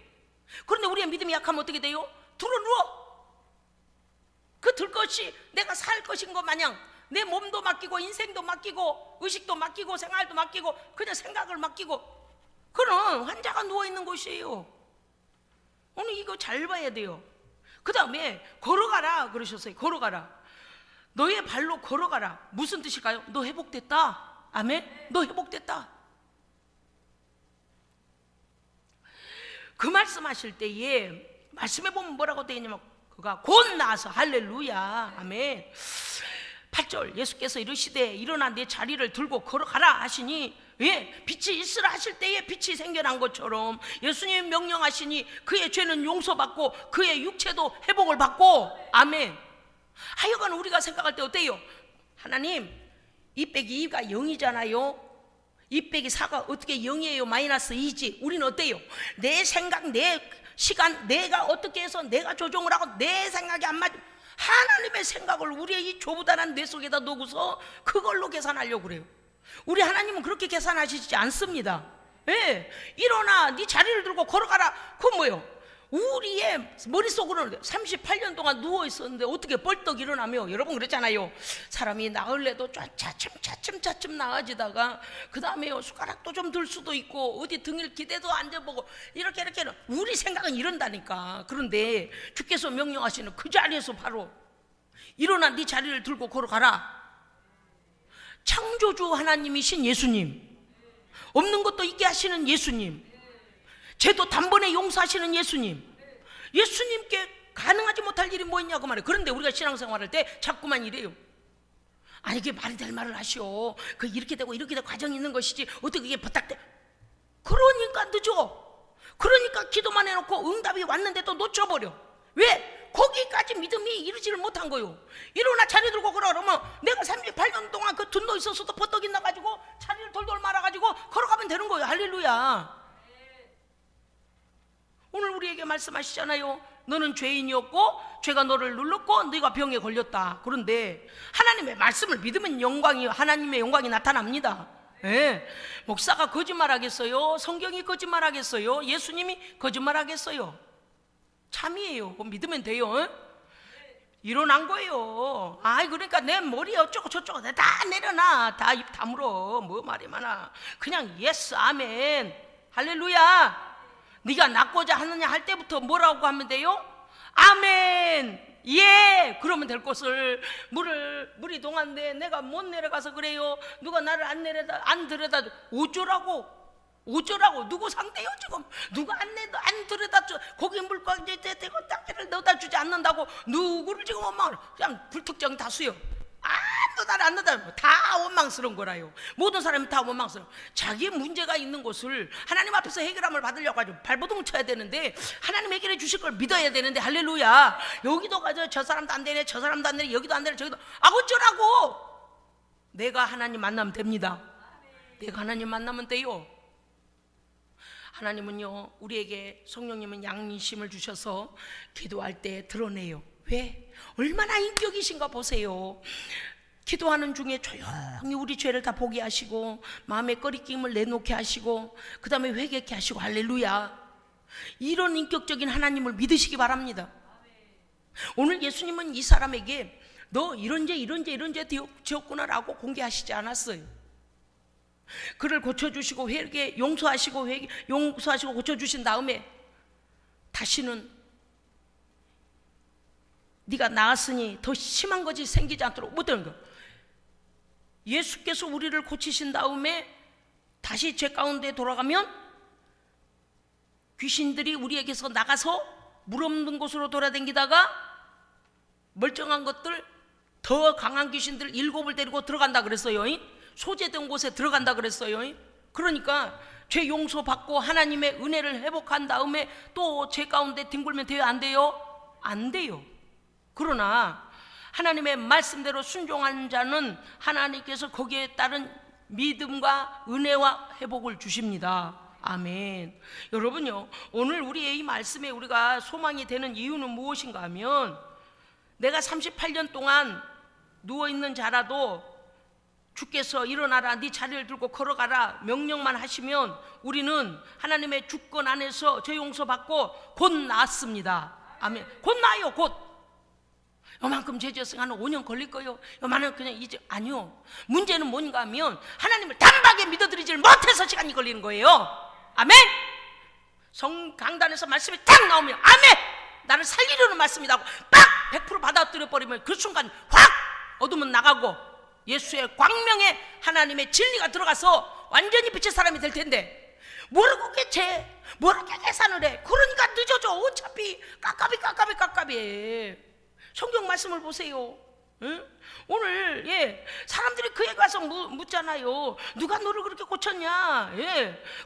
그런데 우리의 믿음이 약하면 어떻게 돼요? 들어누워. 그 들 것이 내가 살 것인 것 마냥 내 몸도 맡기고 인생도 맡기고 의식도 맡기고 생활도 맡기고 그냥 생각을 맡기고 그는 환자가 누워있는 곳이에요. 오늘 이거 잘 봐야 돼요. 그 다음에 걸어가라 그러셨어요. 걸어가라. 너의 발로 걸어가라. 무슨 뜻일까요? 너 회복됐다. 아멘. 너 회복됐다. 그 말씀하실 때에 말씀해 보면 뭐라고 되어 있냐면 그가 곧 나아서 할렐루야. 아멘. 8절 예수께서 이르시되 일어나 내 자리를 들고 걸어가라 하시니 빛이 있으라 하실 때에 빛이 생겨난 것처럼 예수님 명령하시니 그의 죄는 용서받고 그의 육체도 회복을 받고 아멘. 하여간 우리가 생각할 때 어때요? 하나님 2 빼기 2가 0이잖아요 2 빼기 4가 어떻게 0이에요? 마이너스 2지. 우리는 어때요? 내 생각 내 시간 내가 어떻게 해서 내가 조정을 하고 내 생각이 안 맞으면 하나님의 생각을 우리의 이 조부단한 뇌 속에다 놓고서 그걸로 계산하려고 그래요. 우리 하나님은 그렇게 계산하시지 않습니다. 일어나 네 자리를 들고 걸어가라. 그건 뭐예요? 우리의 머릿속으로는 38년 동안 누워있었는데 어떻게 벌떡 일어나며 여러분 그랬잖아요. 사람이 나을래도 차츰 나아지다가 그 다음에 숟가락도 좀 들 수도 있고 어디 등을 기대도 앉아보고 이렇게 우리 생각은 이런다니까. 그런데 주께서 명령하시는 그 자리에서 바로 일어나 네 자리를 들고 걸어가라. 창조주 하나님이신 예수님, 없는 것도 있게 하시는 예수님, 죄도 단번에 용서하시는 예수님께 가능하지 못할 일이 뭐 있냐고 말해요. 그런데 우리가 신앙생활할 때 자꾸만 이래요. 아니 이게 말이 될 말을 하시오. 그 이렇게 되고 과정이 있는 것이지 어떻게 이게 부탁돼. 그러니까 늦어. 그러니까 기도만 해놓고 응답이 왔는데도 놓쳐버려. 왜? 거기까지 믿음이 이르지를 못한 거요. 일어나 자리 들고 걸어 그러면 내가 38년 동안 그 둔노 있어서도 버떡이 나가지고 자리를 돌돌 말아가지고 걸어가면 되는 거예요. 할렐루야. 오늘 우리에게 말씀하시잖아요. 너는 죄인이었고 죄가 너를 눌렀고 네가 병에 걸렸다. 그런데 하나님의 말씀을 믿으면 하나님의 영광이 나타납니다. 목사가 거짓말하겠어요? 성경이 거짓말하겠어요? 예수님이 거짓말하겠어요? 참이에요. 믿으면 돼요. 일어난 거예요. 아이, 그러니까 내 머리 어쩌고 저쩌고 다 내려놔. 다 입 다물어. 뭐 말이 많아. 그냥 예스, 아멘, 할렐루야. 네가 낫고자 하느냐 할 때부터 뭐라고 하면 돼요? 아멘, 예. 그러면 될 것을. 물이 동한데 내가 못 내려가서 그래요. 누가 나를 안 들여다 어쩌라고. 누구 상대요 지금? 누가 안 들여다 줘. 거기 물방울에 대고 딱지를 넣어다 주지 않는다고 누구를 지금 원망을. 그냥 불특정 다수요. 아무도 나를 안 넣어다. 다 원망스러운 거라요. 모든 사람이 다 원망스러워. 자기 문제가 있는 것을 하나님 앞에서 해결함을 받으려고 하죠. 발버둥을 쳐야 되는데 하나님 해결해 주실 걸 믿어야 되는데, 할렐루야. 여기도 가서 저 사람도 안 되네, 저 사람도 안 되네, 여기도 안 되네, 저기도. 어쩌라고. 내가 하나님 만나면 됩니다. 내가 하나님 만나면 돼요. 하나님은요, 우리에게 성령님은 양심을 주셔서 기도할 때 드러내요. 왜? 얼마나 인격이신가 보세요. 기도하는 중에 조용히 우리 죄를 다 보게 하시고 마음의 꺼리낌을 내놓게 하시고 그 다음에 회개케 하시고, 할렐루야. 이런 인격적인 하나님을 믿으시기 바랍니다. 오늘 예수님은 이 사람에게 너 이런 죄 지었구나라고 공개하시지 않았어요. 그를 고쳐주시고 용서하시고 고쳐주신 다음에 다시는 네가 나았으니 더 심한 것이 생기지 않도록. 못하는 거. 예수께서 우리를 고치신 다음에 다시 죄 가운데 돌아가면 귀신들이 우리에게서 나가서 물 없는 곳으로 돌아다니다가 멀쩡한 것들, 더 강한 귀신들 7을 데리고 들어간다 그랬어요. 소재된 곳에 들어간다 그랬어요. 그러니까 죄 용서받고 하나님의 은혜를 회복한 다음에 또 죄 가운데 뒹굴면 돼요, 안 돼요? 안 돼요. 그러나 하나님의 말씀대로 순종한 자는 하나님께서 거기에 따른 믿음과 은혜와 회복을 주십니다. 아멘. 여러분요, 오늘 우리의 이 말씀에 우리가 소망이 되는 이유는 무엇인가 하면, 내가 38년 동안 누워있는 자라도 주께서 일어나라, 네 자리를 들고 걸어가라 명령만 하시면 우리는 하나님의 주권 안에서 죄 용서받고 곧 나았습니다. 아멘. 곧 나아요. 곧. 요만큼 죄 지었으면 한 5년 걸릴 거예요. 요만은 그냥 이제. 아니요. 문제는 뭔가 하면 하나님을 단박에 믿어드리질 못해서 시간이 걸리는 거예요. 아멘. 성강단에서 말씀이 딱 나오면 아멘, 나를 살리려는 말씀이라고 딱 100% 받아들여 버리면 그 순간 확 어둠은 나가고 예수의 광명에 하나님의 진리가 들어가서 완전히 빛의 사람이 될 텐데, 모르고 모르게 계산을 해. 그러니까 늦어져. 어차피 깝깝이 성경 말씀을 보세요. 응? 오늘 사람들이 그에 가서 묻잖아요. 누가 너를 그렇게 고쳤냐?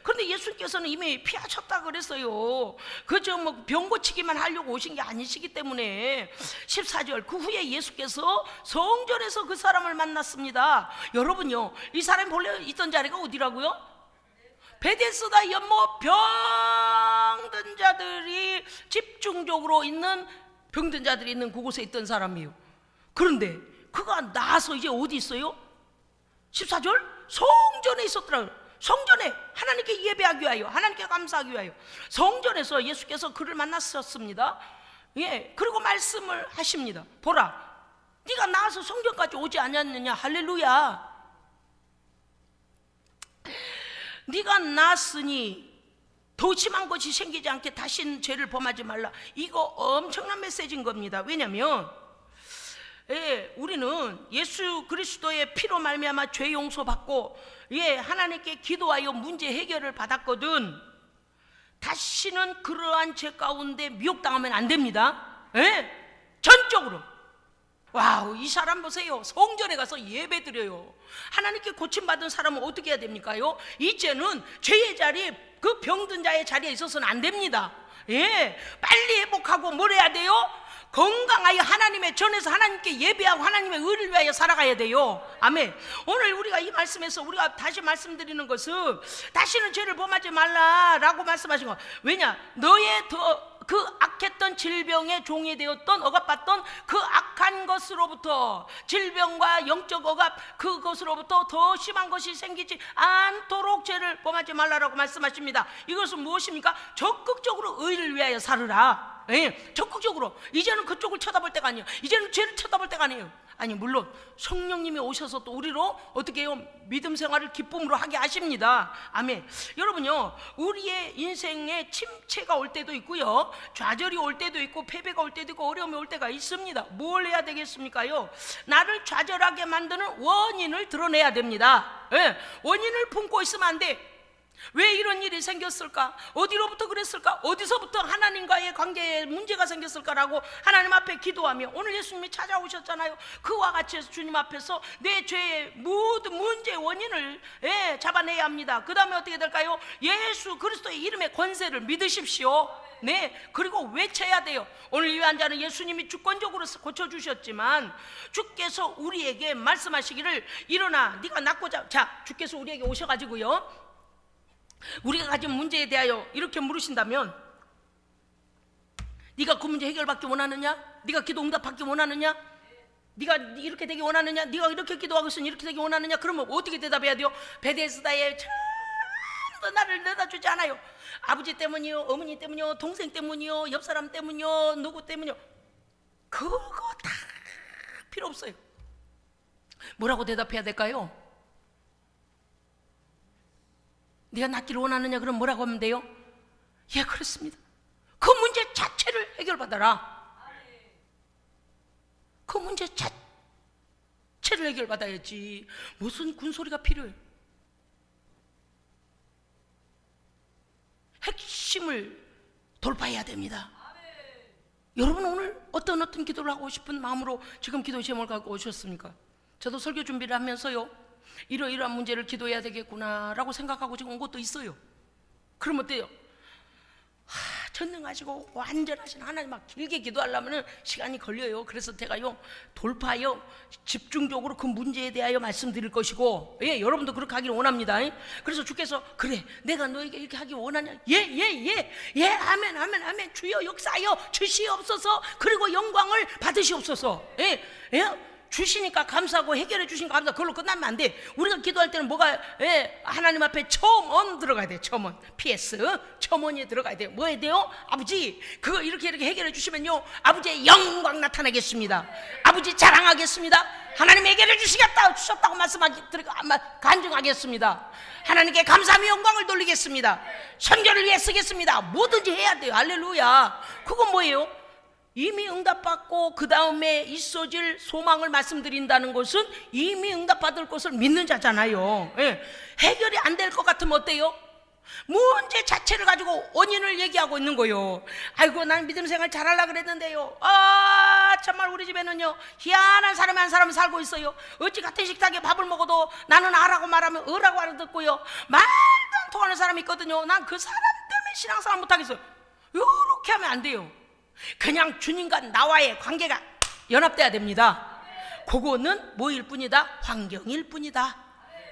그런데 예수님께서는 이미 피하셨다 그랬어요. 그저 병 고치기만 하려고 오신 게 아니시기 때문에. 14절, 그 후에 예수께서 성전에서 그 사람을 만났습니다. 여러분요, 이 사람이 본래 있던 자리가 어디라고요? 베데스다 연못, 병든 자들이 집중적으로 있는, 병든 자들이 있는 그곳에 있던 사람이에요. 그런데 그가 나와서 이제 어디 있어요? 14절, 성전에 있었더라고요. 성전에 하나님께 예배하기 위하여, 하나님께 감사하기 위하여 성전에서 예수께서 그를 만났었습니다. 그리고 말씀을 하십니다. 보라, 네가 나와서 성전까지 오지 않았느냐? 할렐루야. 네가 나았으니 더 심한 것이 생기지 않게 다시는 죄를 범하지 말라. 이거 엄청난 메시지인 겁니다. 왜냐하면 우리는 예수 그리스도의 피로 말미암아 죄 용서받고 하나님께 기도하여 문제 해결을 받았거든. 다시는 그러한 죄 가운데 미혹당하면 안 됩니다. 전적으로. 와우, 이 사람 보세요. 성전에 가서 예배 드려요. 하나님께 고침받은 사람은 어떻게 해야 됩니까요? 이제는 죄의 자리, 그 병든 자의 자리에 있어서는 안 됩니다. 빨리 회복하고 뭘 해야 돼요? 건강하여 하나님의 전에서 하나님께 예배하고 하나님의 의를 위하여 살아가야 돼요. 아멘. 오늘 우리가 이 말씀에서 우리가 다시 말씀드리는 것은 다시는 죄를 범하지 말라라고 말씀하신 거. 왜냐? 너의 그 악했던 질병의 종이 되었던 억압받던 그 악한 것으로부터, 질병과 영적 억압 그것으로부터 더 심한 것이 생기지 않도록 죄를 범하지 말라라고 말씀하십니다. 이것은 무엇입니까? 적극적으로 의를 위하여 살으라. 예, 적극적으로. 이제는 그쪽을 쳐다볼 때가 아니에요. 이제는 죄를 쳐다볼 때가 아니에요. 아니, 물론 성령님이 오셔서 또 우리로 어떻게 해요? 믿음 생활을 기쁨으로 하게 하십니다. 아멘. 여러분요, 우리의 인생에 침체가 올 때도 있고요, 좌절이 올 때도 있고, 패배가 올 때도 있고, 어려움이 올 때가 있습니다. 뭘 해야 되겠습니까요? 나를 좌절하게 만드는 원인을 드러내야 됩니다. 예, 원인을 품고 있으면 안 돼. 왜 이런 일이 생겼을까? 어디로부터 그랬을까? 어디서부터 하나님과의 관계에 문제가 생겼을까라고 하나님 앞에 기도하며, 오늘 예수님이 찾아오셨잖아요. 그와 같이 해서 주님 앞에서 내 죄의 모든 문제의 원인을 잡아내야 합니다. 그 다음에 어떻게 될까요? 예수 그리스도의 이름의 권세를 믿으십시오. 네, 그리고 외쳐야 돼요. 오늘 이 환자는 예수님이 주권적으로 고쳐주셨지만, 주께서 우리에게 말씀하시기를, 일어나 네가 낫고자. 자, 주께서 우리에게 오셔가지고요, 우리가 가진 문제에 대하여 이렇게 물으신다면, 네가 그 문제 해결받기 원하느냐? 네가 기도 응답받기 원하느냐? 네가 이렇게 되기 원하느냐? 네가 이렇게 기도하고 있으니 이렇게 되기 원하느냐? 그러면 어떻게 대답해야 돼요? 베데스다에 전부 나를 내다주지 않아요. 아버지 때문이요, 어머니 때문이요, 동생 때문이요, 옆 사람 때문이요, 누구 때문이요. 그거 다 필요 없어요. 뭐라고 대답해야 될까요? 네가 낫기를 원하느냐? 그럼 뭐라고 하면 돼요? 예, 그렇습니다. 그 문제 자체를 해결받아라. 그 문제 자체를 해결받아야지 무슨 군소리가 필요해. 핵심을 돌파해야 됩니다. 여러분, 오늘 어떤 기도를 하고 싶은 마음으로 지금 기도 제목을 갖고 오셨습니까? 저도 설교 준비를 하면서요, 이러이러한 문제를 기도해야 되겠구나라고 생각하고 지금 온 것도 있어요. 그럼 어때요? 전능하시고 완전하신 하나님 막 길게 기도하려면 시간이 걸려요. 그래서 제가요, 돌파요, 집중적으로 그 문제에 대하여 말씀드릴 것이고, 예, 여러분도 그렇게 하기를 원합니다. 그래서 주께서, 그래, 내가 너에게 이렇게 하기 원하냐? 예, 아멘. 주여 역사하여 주시옵소서. 그리고 영광을 받으시옵소서. 예, 주시니까 감사하고 해결해 주시니까 감사하고, 그걸로 끝나면 안 돼. 우리가 기도할 때는 뭐가, 하나님 앞에 첨언 들어가야 돼. 첨언, PS 첨언이 들어가야 돼요. 뭐 해야 돼요? 아버지, 그거 이렇게 해결해 주시면요, 아버지의 영광 나타나겠습니다. 아버지 자랑하겠습니다. 하나님 해결해 주셨다고 간증하겠습니다. 하나님께 감사하며 영광을 돌리겠습니다. 선교를 위해 쓰겠습니다. 뭐든지 해야 돼요. 할렐루야. 그건 뭐예요? 이미 응답받고 그 다음에 있어질 소망을 말씀드린다는 것은 이미 응답받을 것을 믿는 자잖아요. 예. 해결이 안 될 것 같으면 어때요? 문제 자체를 가지고 원인을 얘기하고 있는 거예요. 아이고, 난 믿음 생활 잘하려고 그랬는데요, 정말 우리 집에는요, 희한한 사람이 한 사람이 살고 있어요. 어찌 같은 식탁에 밥을 먹어도 나는 아라고 말하면 어라고 알아듣고요, 말도 안 통하는 사람이 있거든요. 난 그 사람 때문에 신앙생활 못하겠어요. 이렇게 하면 안 돼요. 그냥 주님과 나와의 관계가 연합돼야 됩니다. 그거는 뭐일 뿐이다? 환경일 뿐이다.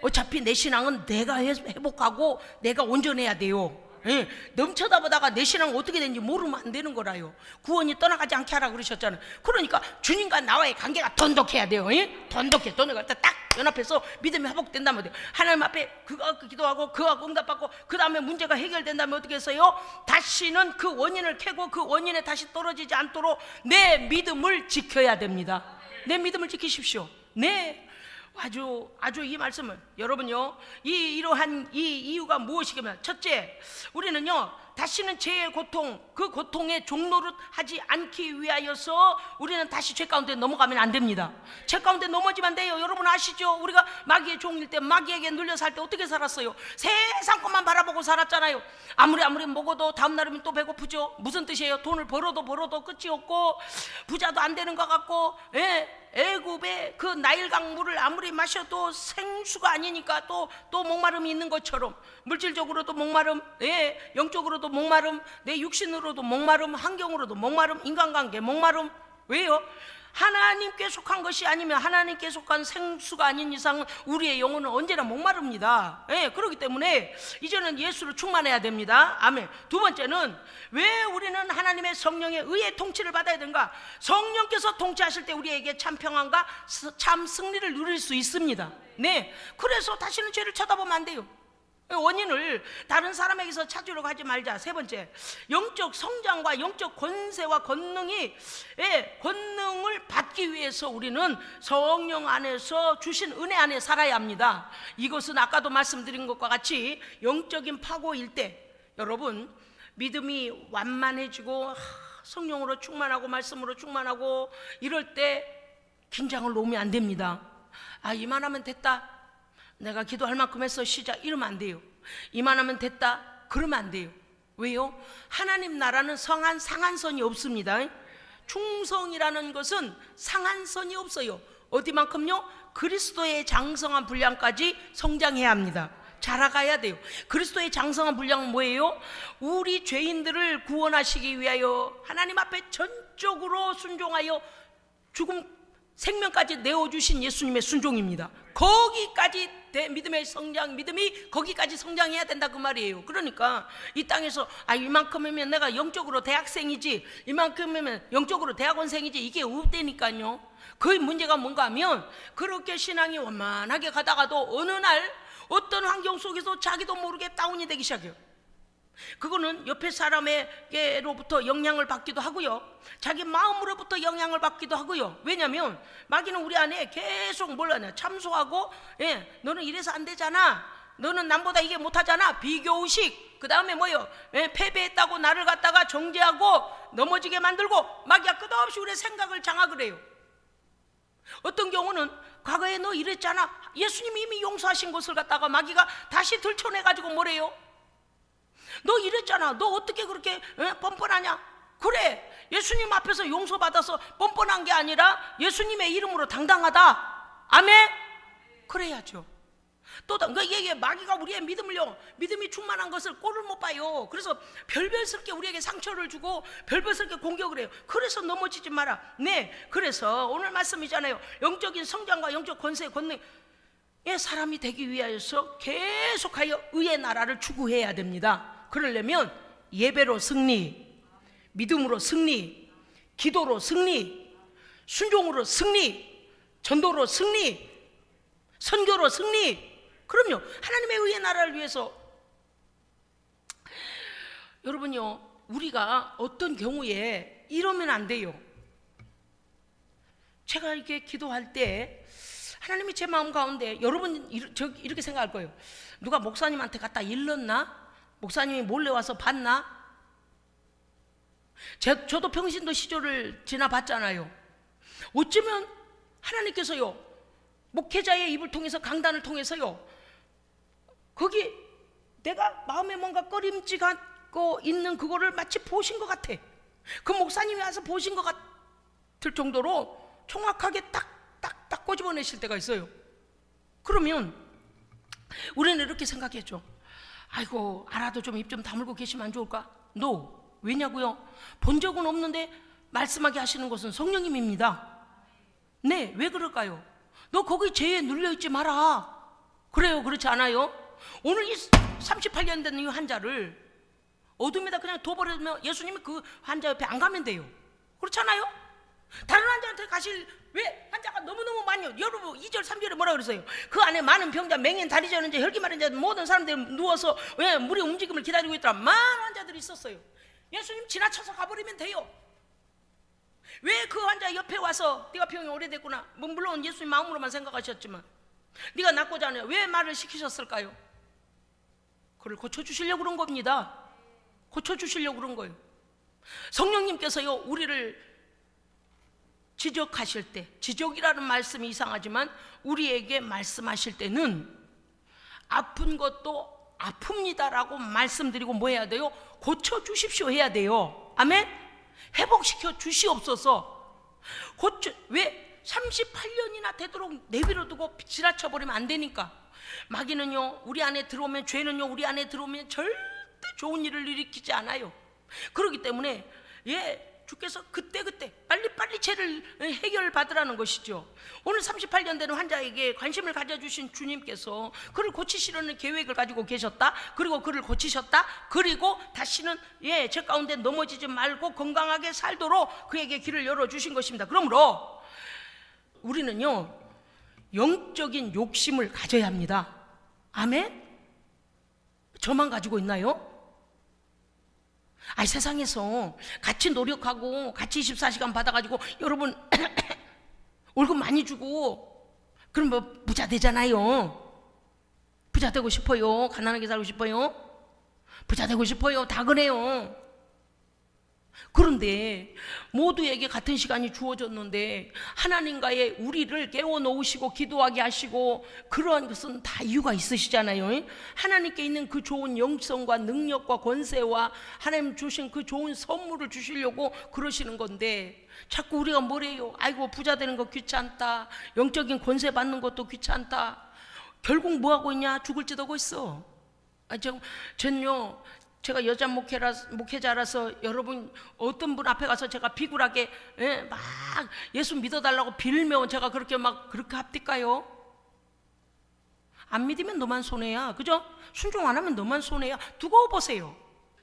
어차피 내 신앙은 내가 회복하고 내가 온전해야 돼요. 예, 넘쳐다보다가 내 신앙 어떻게 되는지 모르면 안 되는 거라요. 구원이 떠나가지 않게 하라 그러셨잖아요. 그러니까 주님과 나와의 관계가 돈독해야 돼요. 예? 돈독할 때 딱 연합해서 믿음이 회복된다면 돼요. 하나님 앞에 그거 기도하고 그거 응답받고 그 다음에 문제가 해결된다면 어떻게 했어요? 다시는 그 원인을 캐고 그 원인에 다시 떨어지지 않도록 내 믿음을 지켜야 됩니다. 내 믿음을 지키십시오. 네, 아주 이 말씀은 여러분요, 이러한 이 이유가 무엇이냐면, 첫째, 우리는요 다시는 죄의 고통, 그 고통의 종노릇 하지 않기 위하여서 우리는 다시 죄 가운데 넘어가면 안 됩니다. 죄 가운데 넘어지면 안 돼요. 여러분 아시죠? 우리가 마귀의 종일 때, 마귀에게 눌려 살 때 어떻게 살았어요? 세상 것만 바라보고 살았잖아요. 아무리 먹어도 다음 날이면 또 배고프죠. 무슨 뜻이에요? 돈을 벌어도 끝이 없고 부자도 안 되는 것 같고, 애굽의 그 나일강 물을 아무리 마셔도 생수가 아니니까 또 목마름이 있는 것처럼, 물질적으로도 목마름, 영적으로도 목마름, 내 육신으로도 목마름, 환경으로도 목마름, 인간관계 목마름. 왜요? 하나님께 속한 것이 아니면 하나님께 속한 생수가 아닌 이상은 우리의 영혼은 언제나 목마릅니다. 그렇기 때문에 이제는 예수로 충만해야 됩니다. 아멘. 두 번째는 왜 우리는 하나님의 성령의 의의 통치를 받아야 되는가? 성령께서 통치하실 때 우리에게 참 평안과 참 승리를 누릴 수 있습니다. 네, 그래서 다시는 죄를 쳐다보면 안 돼요. 원인을 다른 사람에게서 찾으려고 하지 말자. 세 번째, 영적 성장과 영적 권세와 권능을 받기 위해서 우리는 성령 안에서 주신 은혜 안에 살아야 합니다. 이것은 아까도 말씀드린 것과 같이 영적인 파고일 때, 여러분 믿음이 완만해지고 성령으로 충만하고 말씀으로 충만하고 이럴 때 긴장을 놓으면 안 됩니다. 이만하면 됐다, 내가 기도할 만큼 해서 쉬자, 이러면 안 돼요. 이만하면 됐다, 그러면 안 돼요. 왜요? 하나님 나라는 상한선이 없습니다. 충성이라는 것은 상한선이 없어요. 어디만큼요? 그리스도의 장성한 분량까지 성장해야 합니다. 자라가야 돼요. 그리스도의 장성한 분량은 뭐예요? 우리 죄인들을 구원하시기 위하여 하나님 앞에 전적으로 순종하여 죽음 생명까지 내어주신 예수님의 순종입니다. 거기까지 믿음의 성장, 믿음이 거기까지 성장해야 된다 그 말이에요. 그러니까 이 땅에서 이만큼이면 내가 영적으로 대학생이지, 이만큼이면 영적으로 대학원생이지, 이게 없다니까요. 그 문제가 뭔가 하면 그렇게 신앙이 원만하게 가다가도 어느 날 어떤 환경 속에서 자기도 모르게 다운이 되기 시작해요. 그거는 옆에 사람에게로부터 영향을 받기도 하고요, 자기 마음으로부터 영향을 받기도 하고요. 왜냐하면 마귀는 우리 안에 계속 뭘 하냐, 참소하고, 너는 이래서 안 되잖아, 너는 남보다 이게 못하잖아, 비교의식, 그 다음에 뭐요, 패배했다고 나를 갖다가 정죄하고 넘어지게 만들고, 마귀가 끝없이 우리의 생각을 장악을 해요. 어떤 경우는 과거에 너 이랬잖아, 예수님이 이미 용서하신 것을 갖다가 마귀가 다시 들춰내가지고 뭐래요? 너 이랬잖아, 너 어떻게 그렇게 뻔뻔하냐? 그래, 예수님 앞에서 용서받아서 뻔뻔한 게 아니라 예수님의 이름으로 당당하다. 아멘? 그래야죠. 또 이게 마귀가 우리의 믿음이 충만한 것을 꼴을 못 봐요. 그래서 별별스럽게 우리에게 상처를 주고 별별스럽게 공격을 해요. 그래서 넘어지지 마라. 네, 그래서 오늘 말씀이잖아요. 영적인 성장과 영적 권세, 권능의 사람이 되기 위하여서 계속하여 의의 나라를 추구해야 됩니다. 그러려면 예배로 승리, 믿음으로 승리, 기도로 승리, 순종으로 승리, 전도로 승리, 선교로 승리. 그럼요, 하나님의 의의 나라를 위해서. 여러분요, 우리가 어떤 경우에 이러면 안 돼요. 제가 이렇게 기도할 때 하나님이 제 마음 가운데, 여러분 이렇게 생각할 거예요. 누가 목사님한테 갖다 일렀나? 목사님이 몰래 와서 봤나? 저도 평신도 시절을 지나봤잖아요. 어쩌면 하나님께서요, 목회자의 입을 통해서, 강단을 통해서요, 거기 내가 마음에 뭔가 꺼림직하고 있는 그거를 마치 보신 것 같아. 그 목사님이 와서 보신 것 같을 정도로 정확하게 딱 꼬집어내실 때가 있어요. 그러면 우리는 이렇게 생각했죠. 아이고, 알아도 좀 입 좀 다물고 계시면 안 좋을까? No. 왜냐고요? 본 적은 없는데 말씀하게 하시는 것은 성령님입니다. 네, 왜 그럴까요? 너 거기 죄에 눌려있지 마라. 그래요, 그렇지 않아요? 오늘 이 38년 된 이 환자를 어둠에다 그냥 둬버리면 예수님이 그 환자 옆에 안 가면 돼요. 그렇잖아요? 다른 환자한테 가실, 왜? 환자가 너무너무 많이요. 여러분 2절 3절에 뭐라 그랬어요? 그 안에 많은 병자, 맹인, 다리저는 자, 혈기 마른 자, 모든 사람들이 누워서 왜 물의 움직임을 기다리고 있더라. 많은 환자들이 있었어요. 예수님 지나쳐서 가버리면 돼요. 왜 그 환자 옆에 와서 네가 병이 오래됐구나, 물론 예수님 마음으로만 생각하셨지만 네가 낫고자 하냐, 왜 말을 시키셨을까요? 그걸 고쳐주시려고 그런 겁니다. 고쳐주시려고 그런 거예요. 성령님께서요, 우리를 지적하실 때, 지적이라는 말씀이 이상하지만 우리에게 말씀하실 때는 아픈 것도 아픕니다라고 말씀드리고 뭐 해야 돼요? 고쳐주십시오 해야 돼요. 아멘? 회복시켜 주시옵소서. 왜 38년이나 되도록 내버려 두고 지나쳐버리면 안 되니까. 마귀는요, 우리 안에 들어오면, 죄는요, 우리 안에 들어오면 절대 좋은 일을 일으키지 않아요. 그렇기 때문에 주께서 그때그때 빨리빨리 죄를 해결받으라는 것이죠. 오늘 38년 된 환자에게 관심을 가져주신 주님께서 그를 고치시려는 계획을 가지고 계셨다. 그리고 그를 고치셨다. 그리고 다시는 죄 가운데 넘어지지 말고 건강하게 살도록 그에게 길을 열어주신 것입니다. 그러므로 우리는요, 영적인 욕심을 가져야 합니다. 아멘? 저만 가지고 있나요? 세상에서 같이 노력하고 같이 24시간 받아가지고 여러분 월급 많이 주고 그럼 뭐 부자 되잖아요. 부자 되고 싶어요? 가난하게 살고 싶어요? 부자 되고 싶어요? 다 그래요. 그런데 모두에게 같은 시간이 주어졌는데 하나님과의 우리를 깨워놓으시고 기도하게 하시고 그러한 것은 다 이유가 있으시잖아요. 하나님께 있는 그 좋은 영성과 능력과 권세와 하나님 주신 그 좋은 선물을 주시려고 그러시는 건데 자꾸 우리가 뭐래요? 아이고 부자 되는 거 귀찮다, 영적인 권세 받는 것도 귀찮다. 결국 뭐하고 있냐? 죽을지도 하고 있어. 전요 제가 여자 목회자라서 여러분 어떤 분 앞에 가서 제가 비굴하게 막 예수 믿어달라고 빌면 제가 그렇게 합니까요? 안 믿으면 너만 손해야. 그죠? 순종 안 하면 너만 손해야. 두고 보세요.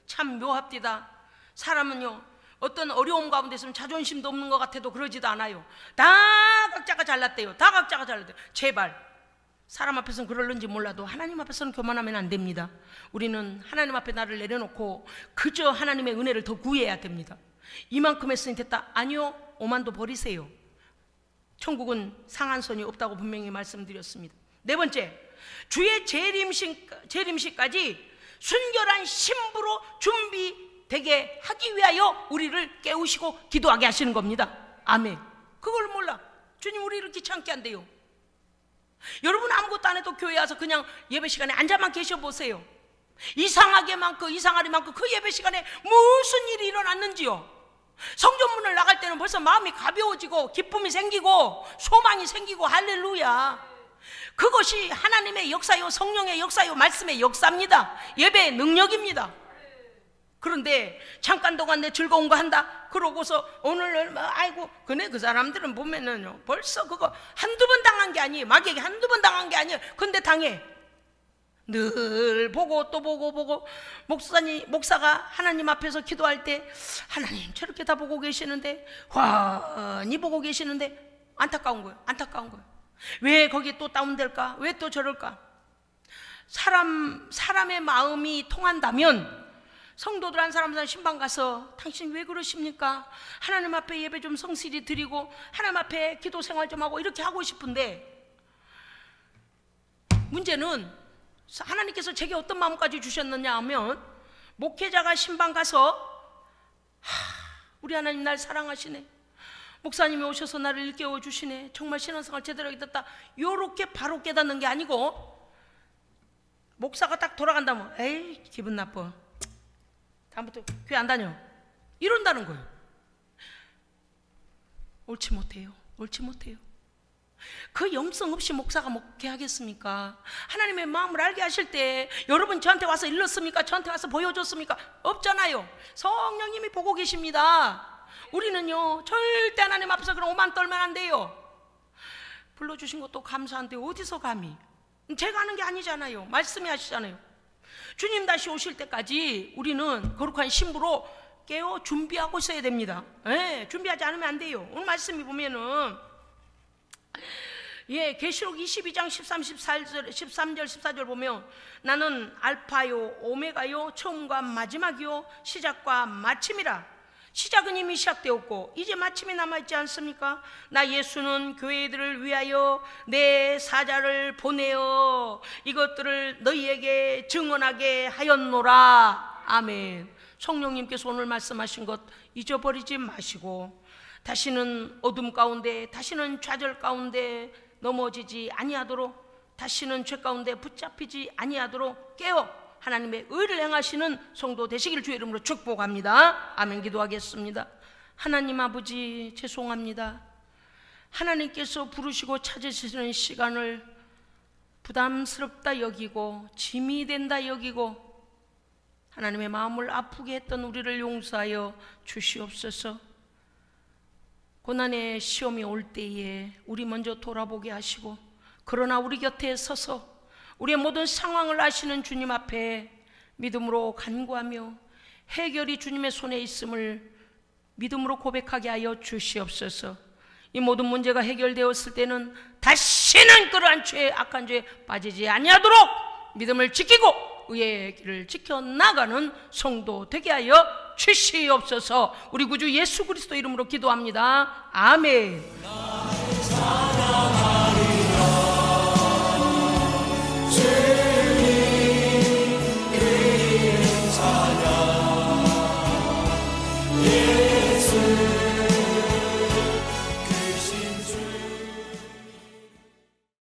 참 묘합디다. 사람은요 어떤 어려움 가운데 있으면 자존심도 없는 것 같아도 그러지도 않아요. 다 각자가 잘났대요. 다 각자가 잘났대요. 제발 사람 앞에서는 그럴는지 몰라도 하나님 앞에서는 교만하면 안 됩니다. 우리는 하나님 앞에 나를 내려놓고 그저 하나님의 은혜를 더 구해야 됩니다. 이만큼 했으니 됐다. 아니요, 오만도 버리세요. 천국은 상한 선이 없다고 분명히 말씀드렸습니다. 네 번째, 주의 재림식까지 순결한 신부로 준비되게 하기 위하여 우리를 깨우시고 기도하게 하시는 겁니다. 아멘. 그걸 몰라. 주님 우리를 귀찮게 한대요. 여러분 아무것도 안 해도 교회 와서 그냥 예배 시간에 앉아만 계셔 보세요. 이상하리만큼 그 예배 시간에 무슨 일이 일어났는지요. 성전문을 나갈 때는 벌써 마음이 가벼워지고 기쁨이 생기고 소망이 생기고 할렐루야. 그것이 하나님의 역사요, 성령의 역사요, 말씀의 역사입니다. 예배의 능력입니다. 그런데 잠깐 동안 내 즐거운 거 한다 그러고서 오늘 아이고 그 사람들은 보면은요 벌써 그거 한두 번 당한 게 아니에요. 마귀에게 한두 번 당한 게 아니에요. 근데 당해. 늘 보고 또 보고 목사가 하나님 앞에서 기도할 때 하나님 저렇게 다 보고 계시는데 환히 보고 계시는데 안타까운 거예요. 왜 거기 또 다운될까? 왜 또 저럴까? 사람의 마음이 통한다면 성도들 한 사람 신방 가서 당신 왜 그러십니까? 하나님 앞에 예배 좀 성실히 드리고 하나님 앞에 기도 생활 좀 하고 이렇게 하고 싶은데 문제는 하나님께서 제게 어떤 마음까지 주셨느냐 하면 목회자가 신방 가서 우리 하나님 날 사랑하시네, 목사님이 오셔서 나를 일깨워 주시네, 정말 신앙생활 제대로 했다, 요렇게 바로 깨닫는 게 아니고 목사가 딱 돌아간다면 에이 기분 나빠, 다음부터 교회 안 다녀, 이런다는 거예요. 옳지 못해요. 그 영성 없이 목사가 목회하겠습니까? 하나님의 마음을 알게 하실 때 여러분 저한테 와서 일렀습니까? 저한테 와서 보여줬습니까? 없잖아요. 성령님이 보고 계십니다. 우리는요 절대 하나님 앞에서 그런 오만 떨면 안 돼요. 불러주신 것도 감사한데 어디서 감히, 제가 하는 게 아니잖아요. 말씀이 하시잖아요. 주님 다시 오실 때까지 우리는 거룩한 신부로 깨어 준비하고 있어야 됩니다. 준비하지 않으면 안 돼요. 오늘 말씀이 보면은 계시록 22장 13절 14절 보면 나는 알파요 오메가요 처음과 마지막이요 시작과 마침이라. 시작은 이미 시작되었고 이제 마침이 남아있지 않습니까? 나 예수는 교회들을 위하여 내 사자를 보내어 이것들을 너희에게 증언하게 하였노라. 아멘. 성령님께서 오늘 말씀하신 것 잊어버리지 마시고 다시는 어둠 가운데, 다시는 좌절 가운데 넘어지지 아니하도록, 다시는 죄 가운데 붙잡히지 아니하도록 깨어 하나님의 의를 행하시는 성도 되시기를 주의 이름으로 축복합니다. 아멘. 기도하겠습니다. 하나님 아버지 죄송합니다. 하나님께서 부르시고 찾으시는 시간을 부담스럽다 여기고 짐이 된다 여기고 하나님의 마음을 아프게 했던 우리를 용서하여 주시옵소서. 고난의 시험이 올 때에 우리 먼저 돌아보게 하시고, 그러나 우리 곁에 서서 우리의 모든 상황을 아시는 주님 앞에 믿음으로 간구하며 해결이 주님의 손에 있음을 믿음으로 고백하게 하여 주시옵소서. 이 모든 문제가 해결되었을 때는 다시는 그러한 죄, 악한 죄에 빠지지 아니하도록 믿음을 지키고 의의 길을 지켜나가는 성도 되게 하여 주시옵소서. 우리 구주 예수 그리스도 이름으로 기도합니다. 아멘.